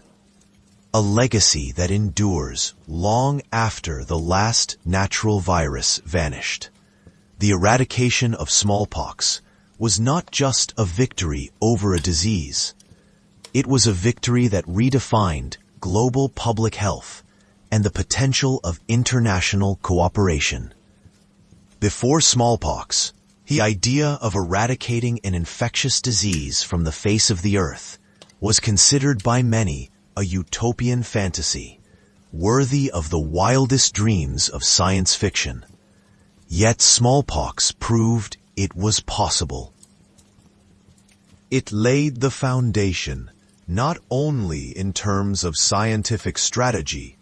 a legacy that endures long after the last natural virus vanished. The eradication of smallpox was not just a victory over a disease, It was a victory that redefined global public health and the potential of international cooperation. Before smallpox, the idea of eradicating an infectious disease from the face of the earth was considered by many a utopian fantasy, worthy of the wildest dreams of science fiction. Yet smallpox proved it was possible. It laid the foundation not only in terms of scientific strategy,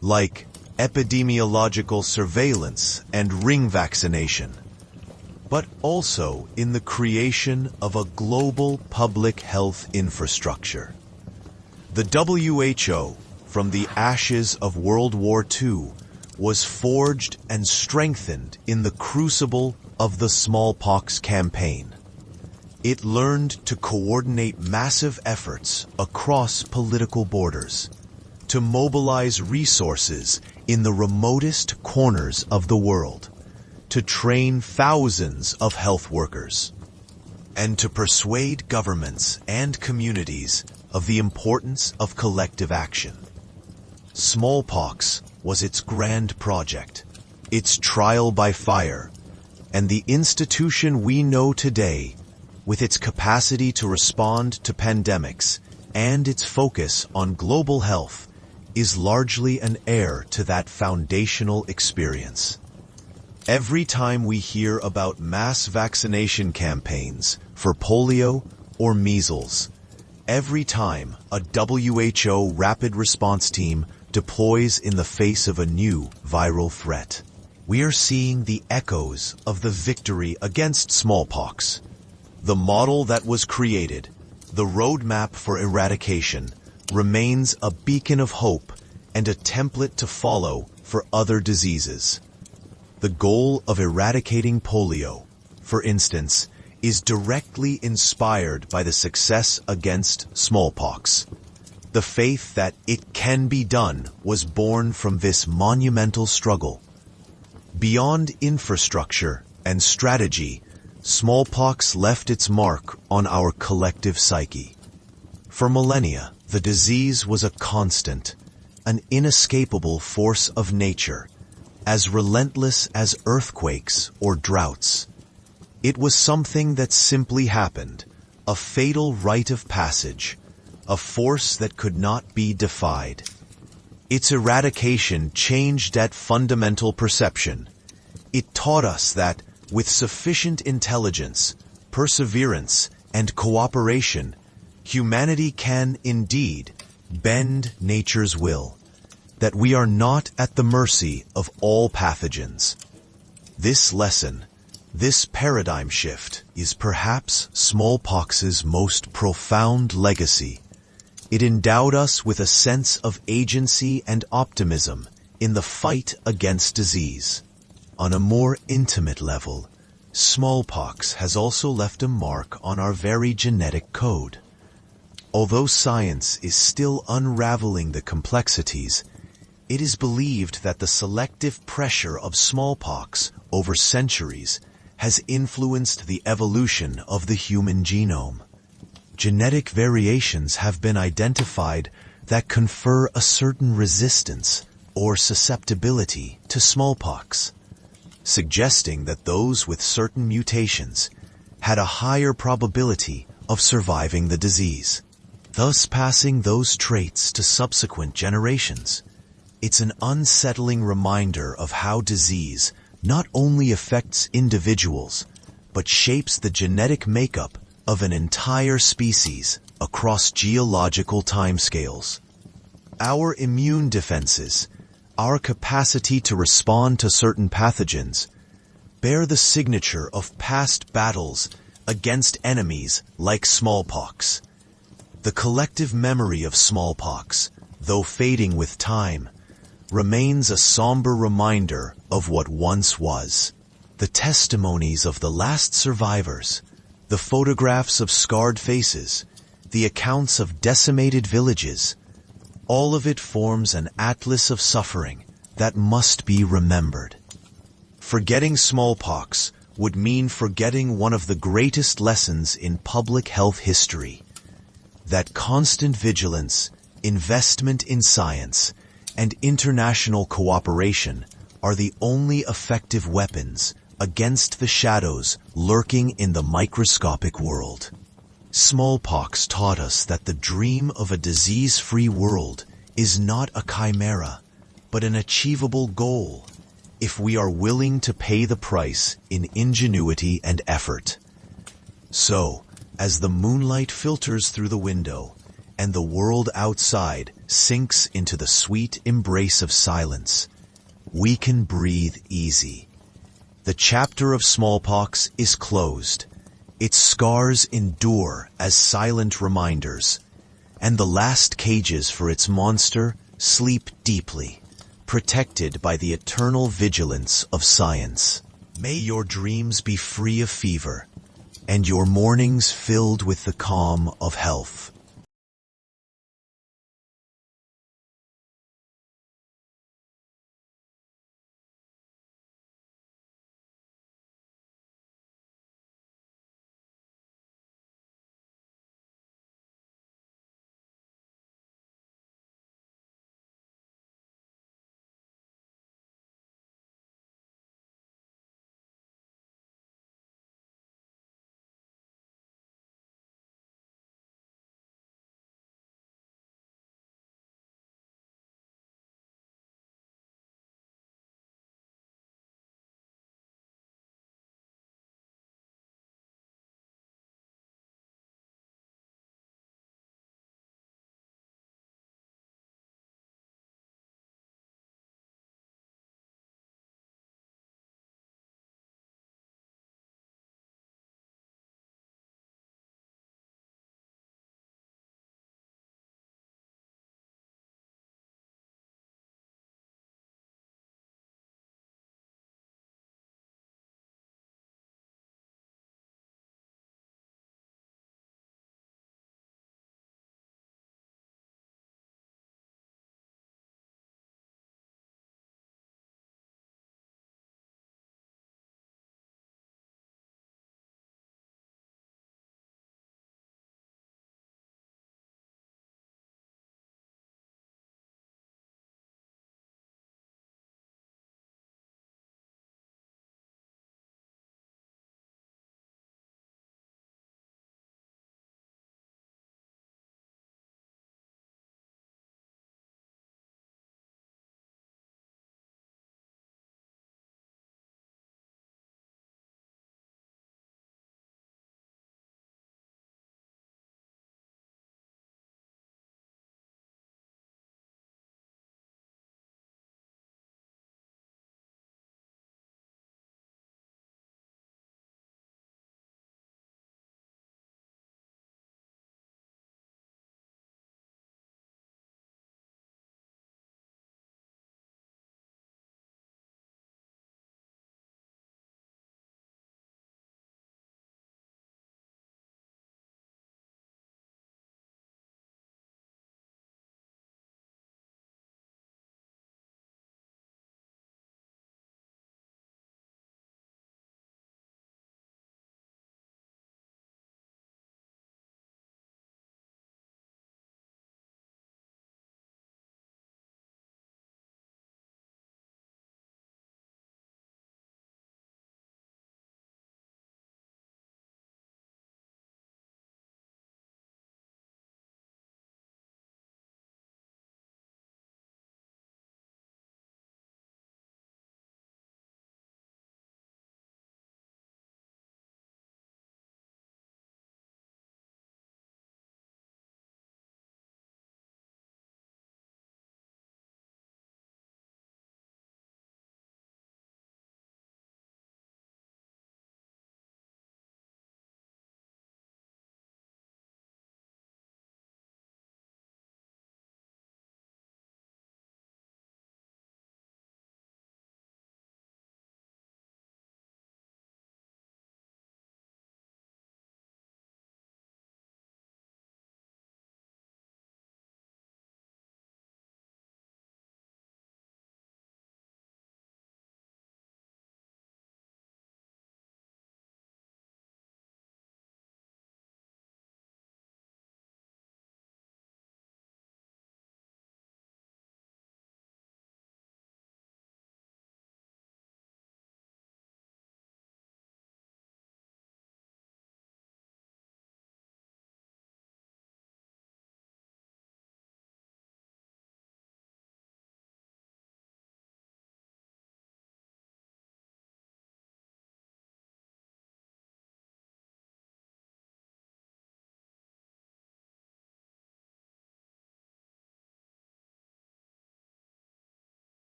like epidemiological surveillance and ring vaccination, but also in the creation of a global public health infrastructure. The WHO, from the ashes of World War II, was forged and strengthened in the crucible of the smallpox campaign. It learned to coordinate massive efforts across political borders, to mobilize resources in the remotest corners of the world, to train thousands of health workers, and to persuade governments and communities of the importance of collective action. Smallpox was its grand project, its trial by fire, and the institution we know today, with its capacity to respond to pandemics and its focus on global health, is largely an heir to that foundational experience. Every time we hear about mass vaccination campaigns for polio or measles, every time a WHO rapid response team deploys in the face of a new viral threat, we are seeing the echoes of the victory against smallpox. The model that was created, the roadmap for eradication, remains a beacon of hope and a template to follow for other diseases. The goal of eradicating polio, for instance, is directly inspired by the success against smallpox. The faith that it can be done was born from this monumental struggle. Beyond infrastructure and strategy, smallpox left its mark on our collective psyche. For millennia, the disease was a constant, an inescapable force of nature, as relentless as earthquakes or droughts. It was something that simply happened, a fatal rite of passage, a force that could not be defied. Its eradication changed that fundamental perception. It taught us that, with sufficient intelligence, perseverance, and cooperation, humanity can indeed bend nature's will, that we are not at the mercy of all pathogens. This lesson, this paradigm shift, is perhaps smallpox's most profound legacy. It endowed us with a sense of agency and optimism in the fight against disease. On a more intimate level, smallpox has also left a mark on our very genetic code. Although science is still unraveling the complexities, it is believed that the selective pressure of smallpox over centuries has influenced the evolution of the human genome. Genetic variations have been identified that confer a certain resistance or susceptibility to smallpox, suggesting that those with certain mutations had a higher probability of surviving the disease, thus passing those traits to subsequent generations. It's an unsettling reminder of how disease not only affects individuals, but shapes the genetic makeup of an entire species across geological timescales. Our immune defenses, our capacity to respond to certain pathogens, bear the signature of past battles against enemies like smallpox. The collective memory of smallpox, though fading with time, remains a somber reminder of what once was. The testimonies of the last survivors, the photographs of scarred faces, the accounts of decimated villages, all of it forms an atlas of suffering that must be remembered. Forgetting smallpox would mean forgetting one of the greatest lessons in public health history. that constant vigilance, investment in science, and international cooperation are the only effective weapons against the shadows lurking in the microscopic world. Smallpox taught us that the dream of a disease-free world is not a chimera, but an achievable goal, if we are willing to pay the price in ingenuity and effort. So, as the moonlight filters through the window, and the world outside sinks into the sweet embrace of silence, we can breathe easy. The chapter of smallpox is closed. Its scars endure as silent reminders, and the last cages for its monster sleep deeply, protected by the eternal vigilance of science. May your dreams be free of fever, and your mornings filled with the calm of health.